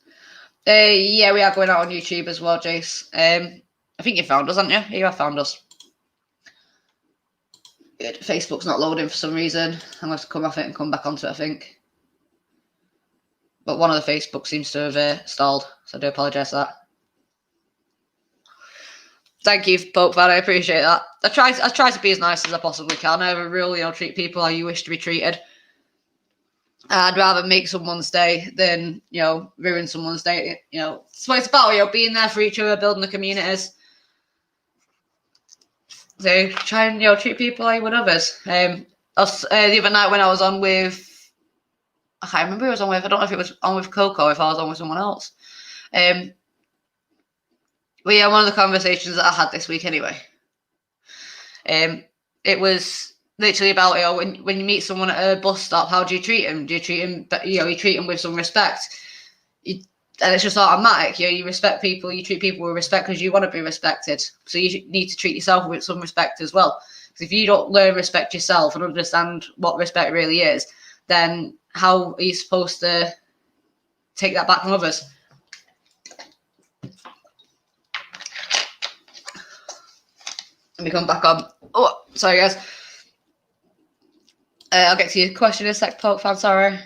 Yeah, we are going out on YouTube as well, Jace. I think you found us, haven't you? You have found us. Good. Facebook's not loading for some reason. I'm going to have to come off it and come back onto it, I think. But one of the Facebook seems to have stalled, so I do apologise for that. Thank you, Pope Fan. I appreciate that. I try to be as nice as I possibly can. I never really, treat people how you wish to be treated. I'd rather make someone's day than, ruin someone's day. That's what it's about, being there for each other, building the communities. So try and, treat people how you would others. The other night when I was on with, I can't remember who I was on with. I don't know if it was on with Coco or if I was on with someone else. But yeah, one of the conversations that I had this week anyway. It was literally about, when you meet someone at a bus stop, how do you treat them? Do you treat them, you treat them with some respect? And it's just automatic. You respect people, you treat people with respect because you want to be respected. So you need to treat yourself with some respect as well. Because if you don't learn respect yourself and understand what respect really is, then how are you supposed to take that back from others? Let me come back on. Oh, sorry, guys. I'll get to your question in a sec, Poke Fan. Sorry.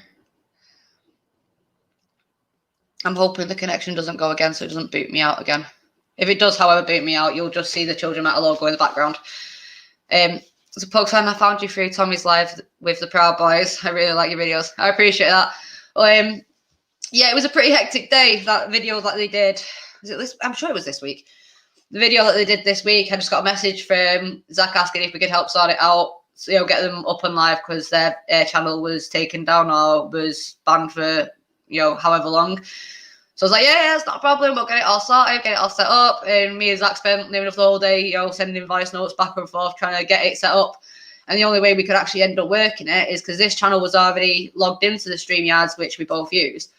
I'm hoping the connection doesn't go again, so it doesn't boot me out again. If it does, however, boot me out, you'll just see the Children Matter logo in the background. So, Poke Fan, I found you through Tommy's live with the Proud Boys. I really like your videos. I appreciate that. Yeah, it was a pretty hectic day. That video that they did. Was it this? I'm sure it was this week. The video that they did this week, I just got a message from Zach asking if we could help sort it out, so, get them up and live because their channel was taken down or was banned for, however long. So I was like, yeah, it's not a problem. We'll get it all sorted, get it all set up. And me and Zach spent near enough the whole day, sending voice notes back and forth, trying to get it set up. And the only way we could actually end up working it is because this channel was already logged into the StreamYards, which we both use.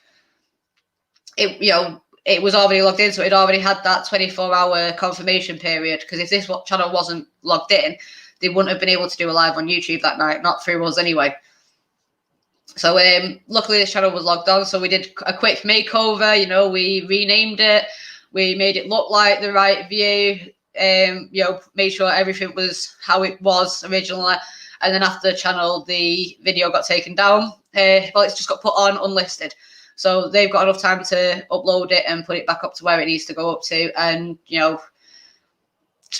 It was already logged in, so it already had that 24-hour confirmation period. Because if this channel wasn't logged in, they wouldn't have been able to do a live on YouTube that night, not through us anyway. So luckily this channel was logged on, so we did a quick makeover. We renamed it, we made it look like the right view, made sure everything was how it was originally. And then after the channel, the video got taken down. It's just got put on unlisted. So they've got enough time to upload it and put it back up to where it needs to go up to, and to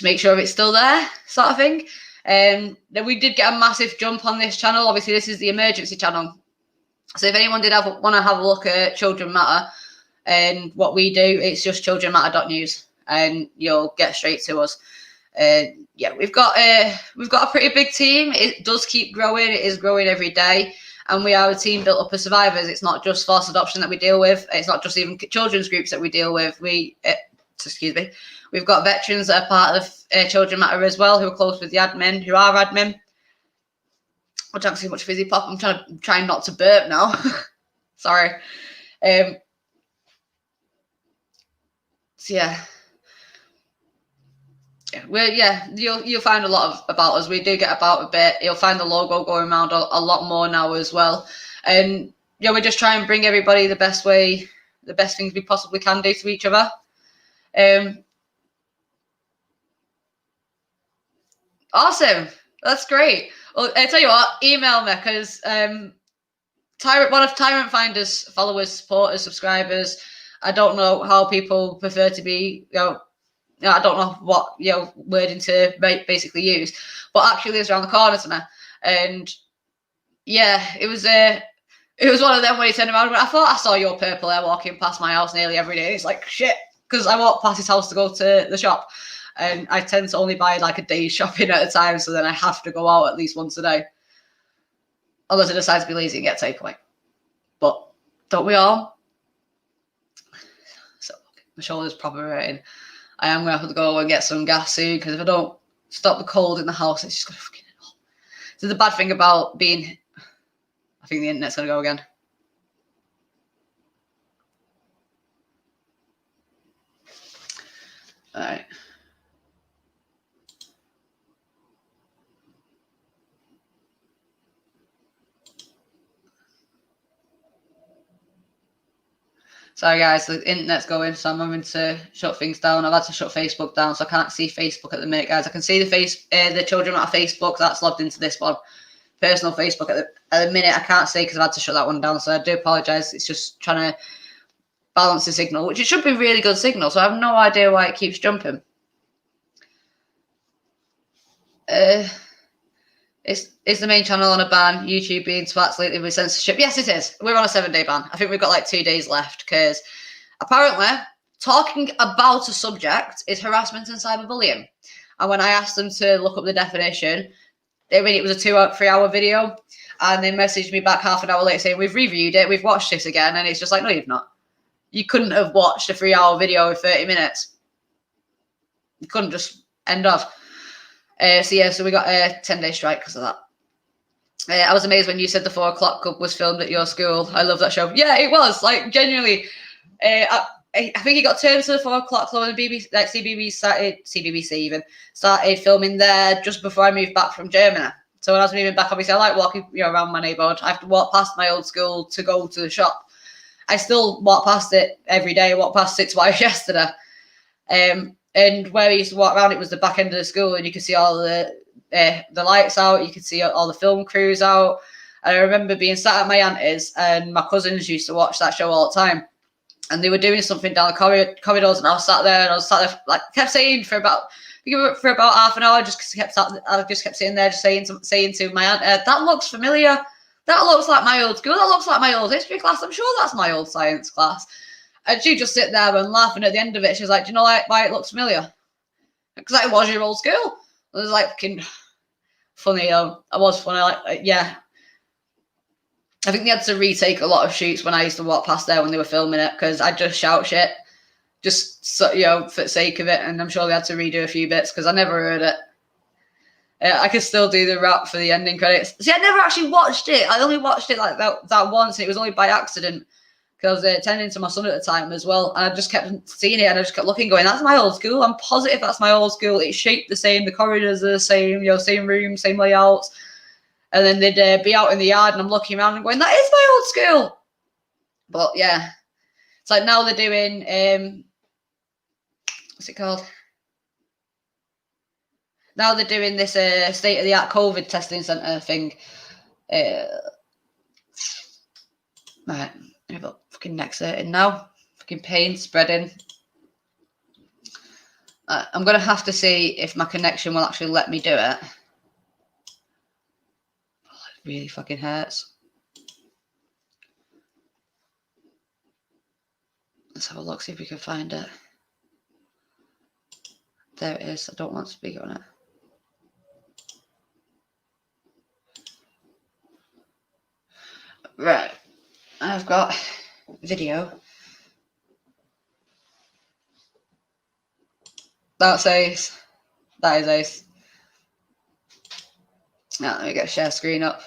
make sure it's still there, sort of thing. Then we did get a massive jump on this channel. Obviously, this is the emergency channel. So if anyone did want to have a look at Children Matter and what we do, it's just childrenmatter.news, and you'll get straight to us. Yeah, we've got a pretty big team. It does keep growing. It is growing every day, and we are a team built up of survivors. It's not just forced adoption that we deal with. It's not just even children's groups that we deal with. Excuse me. We've got veterans that are part of Children Matter as well, who are close with the admin, who are admin. I don't see much fizzy pop. I'm trying not to burp now. Sorry. So yeah. You'll find a lot about us. We do get about a bit. You'll find the logo going around a lot more now as well. And we just try and bring everybody the best things we possibly can do to each other. Awesome. That's great. Well, I tell you what, email me, because one of Tyrant Finder's followers, supporters, subscribers, I don't know how people prefer to be, I don't know what wording to basically use, but actually lives around the corner to me. And yeah, it was one of them when he turned around and went, I thought I saw your purple hair walking past my house nearly every day. It's like, shit, because I walk past his house to go to the shop. And I tend to only buy like a day's shopping at a time, so then I have to go out at least once a day. Unless I decide to be lazy and get takeaway. But don't we all? So my shoulder's proper hurting. I am going to have to go and get some gas soon, because if I don't stop the cold in the house, it's just going to fucking hell. So the bad thing about being... I think the internet's going to go again. All right. Sorry guys, the internet's going, so I'm having to shut things down. I've had to shut Facebook down, so I can't see Facebook at the minute, guys. I can see the Children Matter Facebook that's logged into this one. Personal Facebook at the minute I can't see, because I've had to shut that one down, so I do apologise. It's just trying to balance the signal, which it should be really good signal, so I have no idea why it keeps jumping. Is the main channel on a ban? YouTube being twats lately with censorship? Yes, it is. We're on a 7-day ban. I think we've got like 2 days left, because apparently talking about a subject is harassment and cyberbullying. And when I asked them to look up the definition, it was a 2 or 3 hour video, and they messaged me back half an hour later saying, we've reviewed it, we've watched this again. And it's just like, no, you've not. You couldn't have watched a 3 hour video in 30 minutes. You couldn't just end off. So we got a 10-day strike because of that. I was amazed when you said the 4 o'clock club was filmed at your school. I love that show. Yeah, it was. Like, genuinely. I think it got turned to the 4 o'clock club, and BBC, like CBBC even started filming there just before I moved back from Germany. So when I was moving back, obviously I like walking around my neighbourhood. I have to walk past my old school to go to the shop. I still walk past it every day. I walked past it twice yesterday. And where we used to walk around, it was the back end of the school, and you could see all the lights out. You could see all the film crews out. And I remember being sat at my auntie's, and my cousins used to watch that show all the time. And they were doing something down the corridors, and I was sat there, like, kept saying for about half an hour. I just kept sitting there, just saying to my aunt, "That looks familiar. That looks like my old school. That looks like my old history class. I'm sure that's my old science class." And she just sit there and laugh, and at the end of it, she was like, "Do you know why it looks familiar?" Because it was your old school. It was like fucking funny. I was funny. Yeah. I think they had to retake a lot of shoots when I used to walk past there when they were filming it, because I'd just shout shit, just so, for the sake of it. And I'm sure they had to redo a few bits because I never heard it. I could still do the rap for the ending credits. See, I never actually watched it. I only watched it like that once, and it was only by accident because I was tending to my son at the time as well. And I just kept seeing it, and I just kept looking, going, "That's my old school. I'm positive that's my old school. It's shaped the same. The corridors are the same. Same room, same layouts." And then they'd be out in the yard, and I'm looking around and going, "That is my old school." But yeah, it's like now they're doing what's it called? Now they're doing this state-of-the-art COVID testing centre thing. Right, I've got fucking neck hurting now. Fucking pain spreading. I'm gonna have to see if my connection will actually let me do it. Really fucking hurts. Let's have a look, see if we can find it. There it is. I don't want speaker on it. Right. I've got video. That's ace. That is ace. Now let me get share screen up.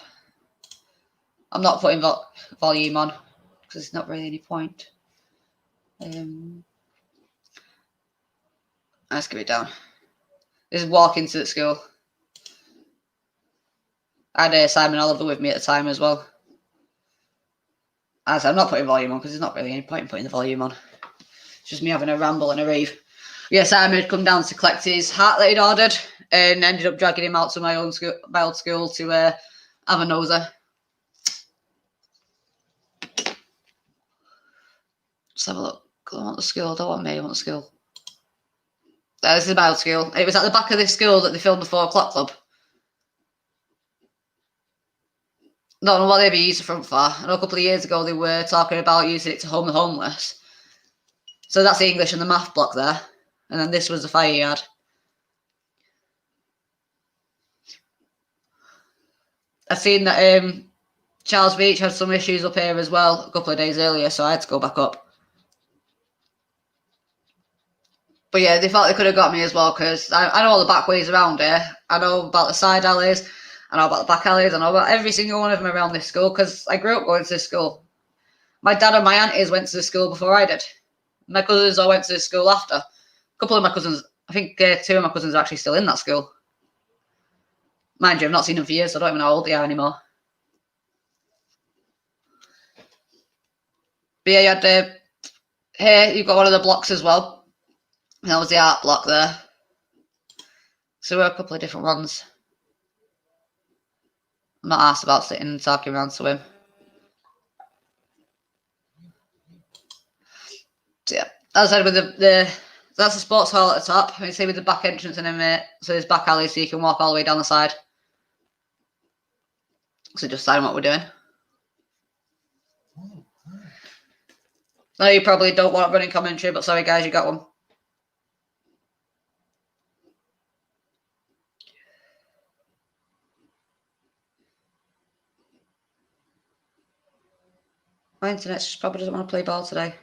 I'm not putting volume on because there's not really any point. Let's give it down. This is walking to the school. I had Simon Oliver with me at the time as well. As I'm not putting volume on because there's not really any point in putting the volume on. It's just me having a ramble and a rave. Yeah, Simon had come down to collect his hat that he'd ordered and ended up dragging him out to my old school to have a nosy. Let's have a look. I want the school. I don't want me. I want the school. This is my old school. It was at the back of this school that they filmed the 4 o'clock club. Don't know what they'd be used the front for. I know a couple of years ago they were talking about using it to home the homeless. So that's the English and the math block there. And then this was the fire yard. I've seen that Charles Beach had some issues up here as well a couple of days earlier, so I had to go back up. But yeah, they thought they could have got me as well because I know all the back ways around here. I know about the side alleys. I know about the back alleys. I know about every single one of them around this school because I grew up going to this school. My dad and my aunties went to the school before I did. My cousins all went to the school after. A couple of my cousins, I think 2 of my cousins are actually still in that school. Mind you, I've not seen them for years, so I don't even know how old they are anymore. But yeah, you had here, you've got one of the blocks as well. And that was the art block there. So there were a couple of different ones. I'm not asked about sitting and talking around to him. So yeah, as I said, with that's the sports hall at the top. You see with the back entrance and then so there's back alley, so you can walk all the way down the side. So just sign what we're doing. I know you probably don't want running commentary, but sorry guys, you got one. My internet just probably doesn't want to play ball today.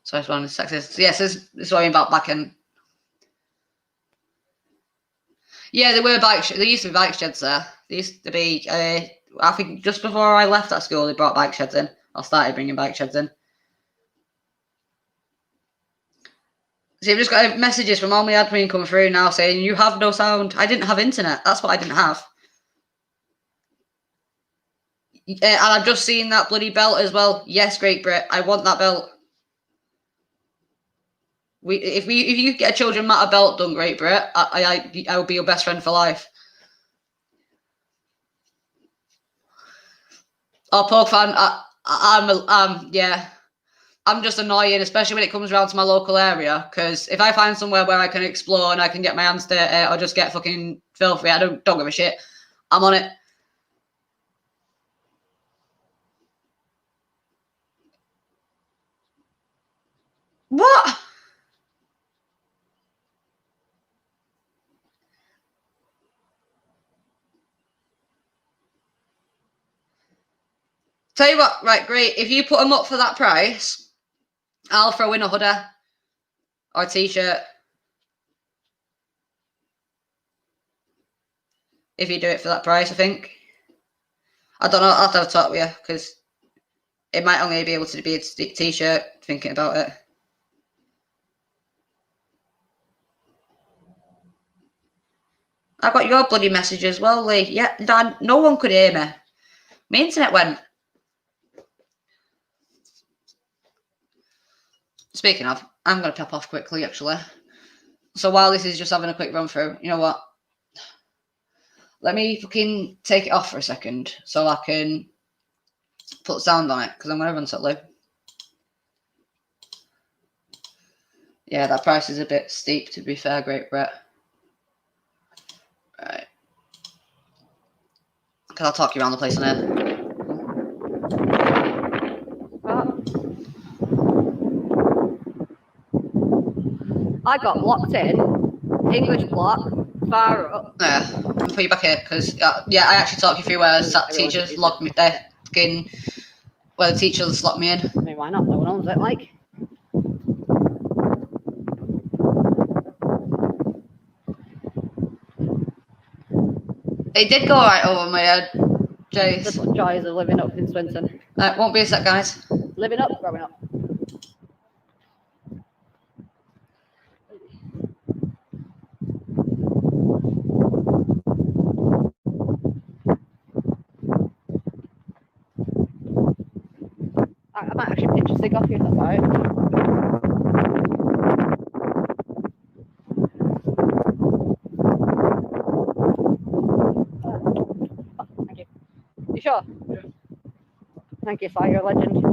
So it's one of the sexist. So yes, this is what I mean about back in. Yeah, there were bike. There used to be bike sheds there. There used to be. I think just before I left that school, they brought bike sheds in. I started bringing bike sheds in. So you've just got messages from all my admin coming through now saying you have no sound. I didn't have internet. That's what I didn't have. And I've just seen that bloody belt as well. Yes, Great Brit. I want that belt. If you get a Children Matter belt done, Great Brit, I will be your best friend for life. Oh, Poke fan, yeah. I'm just annoying, especially when it comes around to my local area, because if I find somewhere where I can explore and I can get my hands dirty or just get fucking filthy, I don't give a shit. I'm on it. What? Tell you what, right, great. If you put them up for that price, I'll throw in a hoodie or a t-shirt. If you do it for that price, I think. I don't know. I'll have to have a talk with you because it might only be able to be a t-shirt. Thinking about it. I got your bloody message as well, Lee. Yeah, Dan, no one could hear me. My internet went. Speaking of, I'm going to pop off quickly, actually. So while this is just having a quick run through, you know what? Let me fucking take it off for a second so I can put sound on it because I'm going to run to Lou. Yeah, that price is a bit steep, to be fair, Great Brett. Right. Because I'll talk you around the place in here. I got locked in, English block, far up. Yeah, I'll put you back here because yeah, I actually talked you through where teachers locked me. Where the teachers locked me in. I mean, why not? No one owns it, like. It did go right over my head, Jace. That's what joys of living up in Swinton. Won't be a sec, guys. Living up, growing up. I might actually pinch a stick off you if that's alright. Oh, thank you. You sure? Yeah. Thank you, Si, you're a legend.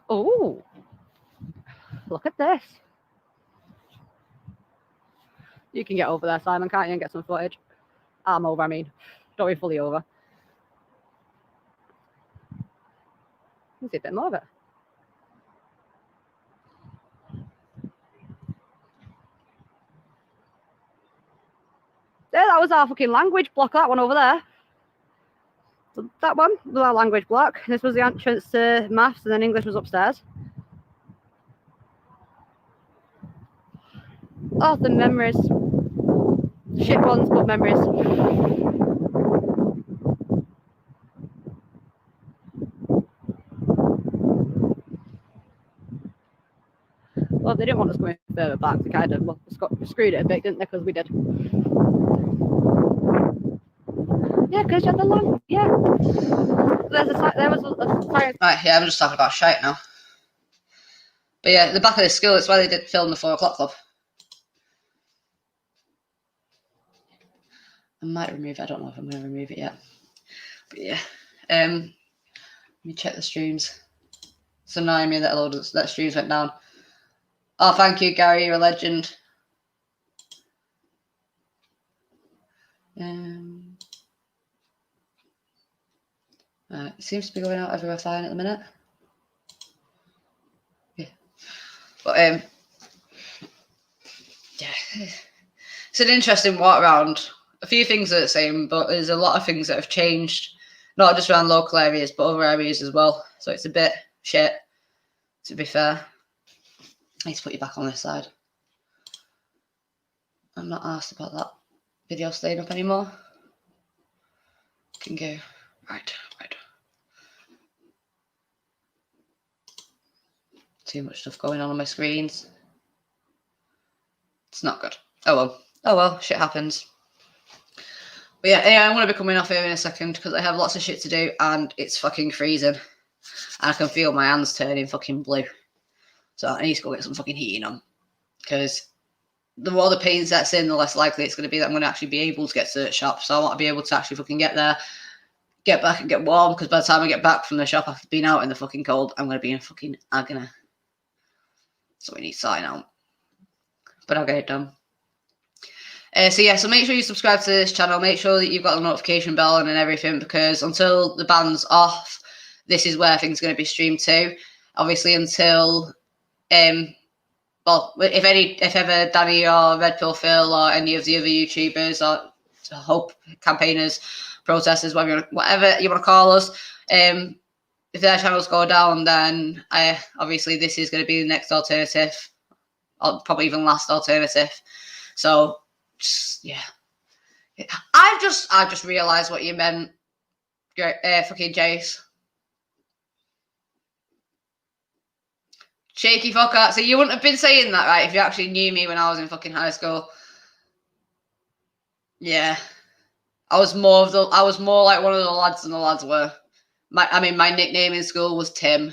Oh, look at this. You can get over there, Simon, can't you, and get some footage? I'm over, I mean. Don't be fully over. You can see a bit more of it. There, that was our fucking language block, that one over there. So that one was our language block. This was the entrance to maths, and then English was upstairs. Oh, the memories. Shit ones, but memories. Well, they didn't want us going further back. They kind of screwed it a bit, didn't they? Because we did. Yeah, because you had the land. Yeah. There was a science. Right, yeah, I'm just talking about shite now. But yeah, the back of the school, it's where they did film the 4 o'clock club. I might remove it. I don't know if I'm going to remove it yet. But yeah. Let me check the streams. It's annoying me that a load of that streams went down. Oh, thank you, Gary. You're a legend. It seems to be going out everywhere fine at the minute. Yeah. But yeah. It's an interesting walk around. A few things are the same, but there's a lot of things that have changed. Not just around local areas, but other areas as well. So it's a bit shit, to be fair. I need to put you back on this side. I'm not asked about that video staying up anymore. Can go. Right. Too much stuff going on my screens. It's not good. Oh well, shit happens. But yeah, anyway, I'm going to be coming off here in a second because I have lots of shit to do and it's fucking freezing. And I can feel my hands turning fucking blue. So I need to go get some fucking heating on. Because the more the pain sets in, the less likely it's going to be that I'm going to actually be able to get to the shop. So I want to be able to actually fucking get there, get back and get warm. Because by the time I get back from the shop after being out in the fucking cold, I'm going to be in fucking agony. So we need to sign out. But I'll get it done. So make sure you subscribe to this channel. Make sure that you've got the notification bell on and everything, because until the ban's off, this is where things are going to be streamed to. Obviously, until well, if ever Danny or Red Pill Phil or any of the other YouTubers or Hope campaigners, protesters, whatever you want to call us, if their channels go down, then obviously this is going to be the next alternative, or probably even last alternative. So. Yeah, I just realised what you meant, fucking Jace. Shaky fucker. So you wouldn't have been saying that, right, if you actually knew me when I was in fucking high school. Yeah, I was more like one of the lads than the lads were. My nickname in school was Tim.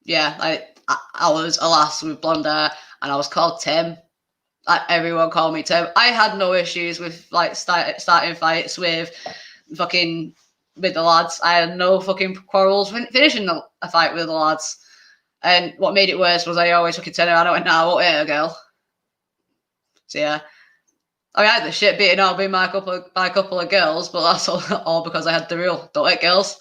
Yeah, I was a lass with blonde hair, and I was called Tim. Like, everyone called me Tim. I had no issues with like starting fights with fucking with the lads. I had no fucking quarrels finishing a fight with the lads. And what made it worse was I always fucking turned around and went, "Nah, I won't hit a girl." So yeah. I mean, I had the shit beaten out by a couple of girls, but that's all because I had the rule: don't hit girls.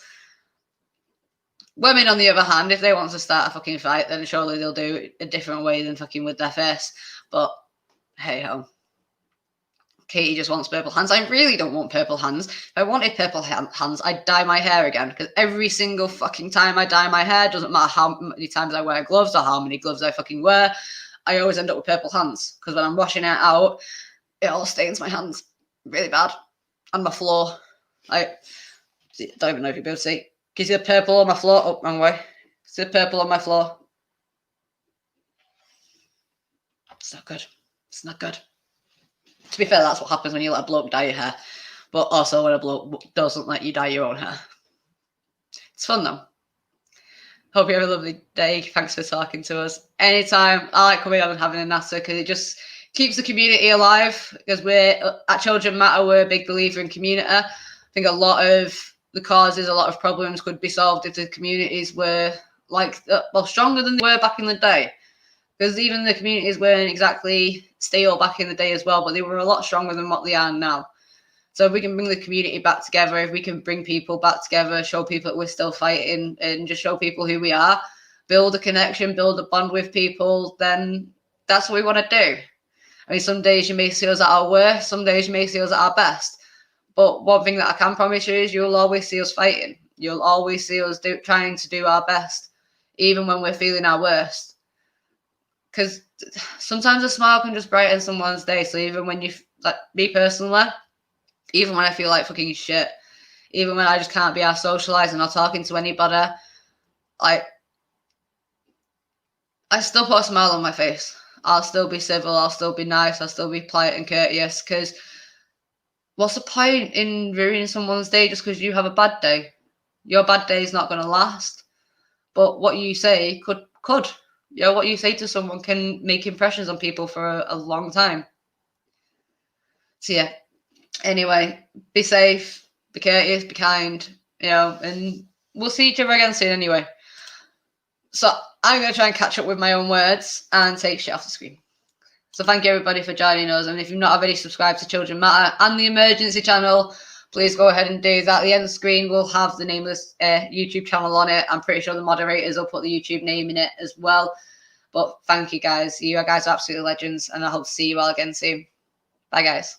Women, on the other hand, if they want to start a fucking fight, then surely they'll do it a different way than fucking with their face. But hey ho. Katie just wants purple hands. I really don't want purple hands. If I wanted purple hands, I'd dye my hair again. Because every single fucking time I dye my hair, doesn't matter how many times I wear gloves or how many gloves I fucking wear, I always end up with purple hands. Because when I'm washing it out, it all stains my hands really bad. And my floor. I don't even know if you'll be able to see. Can you see the purple on my floor? Oh, wrong way. See the purple on my floor? It's not good. It's not good. To be fair, that's what happens when you let a bloke dye your hair. But also when a bloke doesn't let you dye your own hair. It's fun though. Hope you have a lovely day. Thanks for talking to us. Anytime. I like coming on and having a natter because it just keeps the community alive. Because we're at Children Matter, we're a big believer in community. I think a lot of the causes, a lot of problems could be solved if the communities were stronger than they were back in the day. Because even the communities weren't exactly stale back in the day as well, but they were a lot stronger than what they are now. So if we can bring the community back together, if we can bring people back together, show people that we're still fighting, and just show people who we are, build a connection, build a bond with people, then that's what we want to do. I mean, some days you may see us at our worst, some days you may see us at our best. But one thing that I can promise you is you'll always see us fighting. You'll always see us trying to do our best, even when we're feeling our worst. Because sometimes a smile can just brighten someone's day. So even when you, like me personally, even when I feel like fucking shit, even when I just can't be out socializing or talking to anybody, I still put a smile on my face. I'll still be civil. I'll still be nice. I'll still be polite and courteous. Because what's the point in ruining someone's day just because you have a bad day? Your bad day is not going to last. But what you say could. You know, what you say to someone can make impressions on people for a long time. So yeah. Anyway, be safe, be courteous, be kind, you know, and we'll see each other again soon anyway. So I'm going to try and catch up with my own words and take shit off the screen. So thank you everybody for joining us. And if you've not already subscribed to Children Matter and the Emergency channel, please go ahead and do that. At the end of the screen, we'll have the nameless YouTube channel on it. I'm pretty sure the moderators will put the YouTube name in it as well. But thank you guys. You guys are absolutely legends. And I hope to see you all again soon. Bye, guys.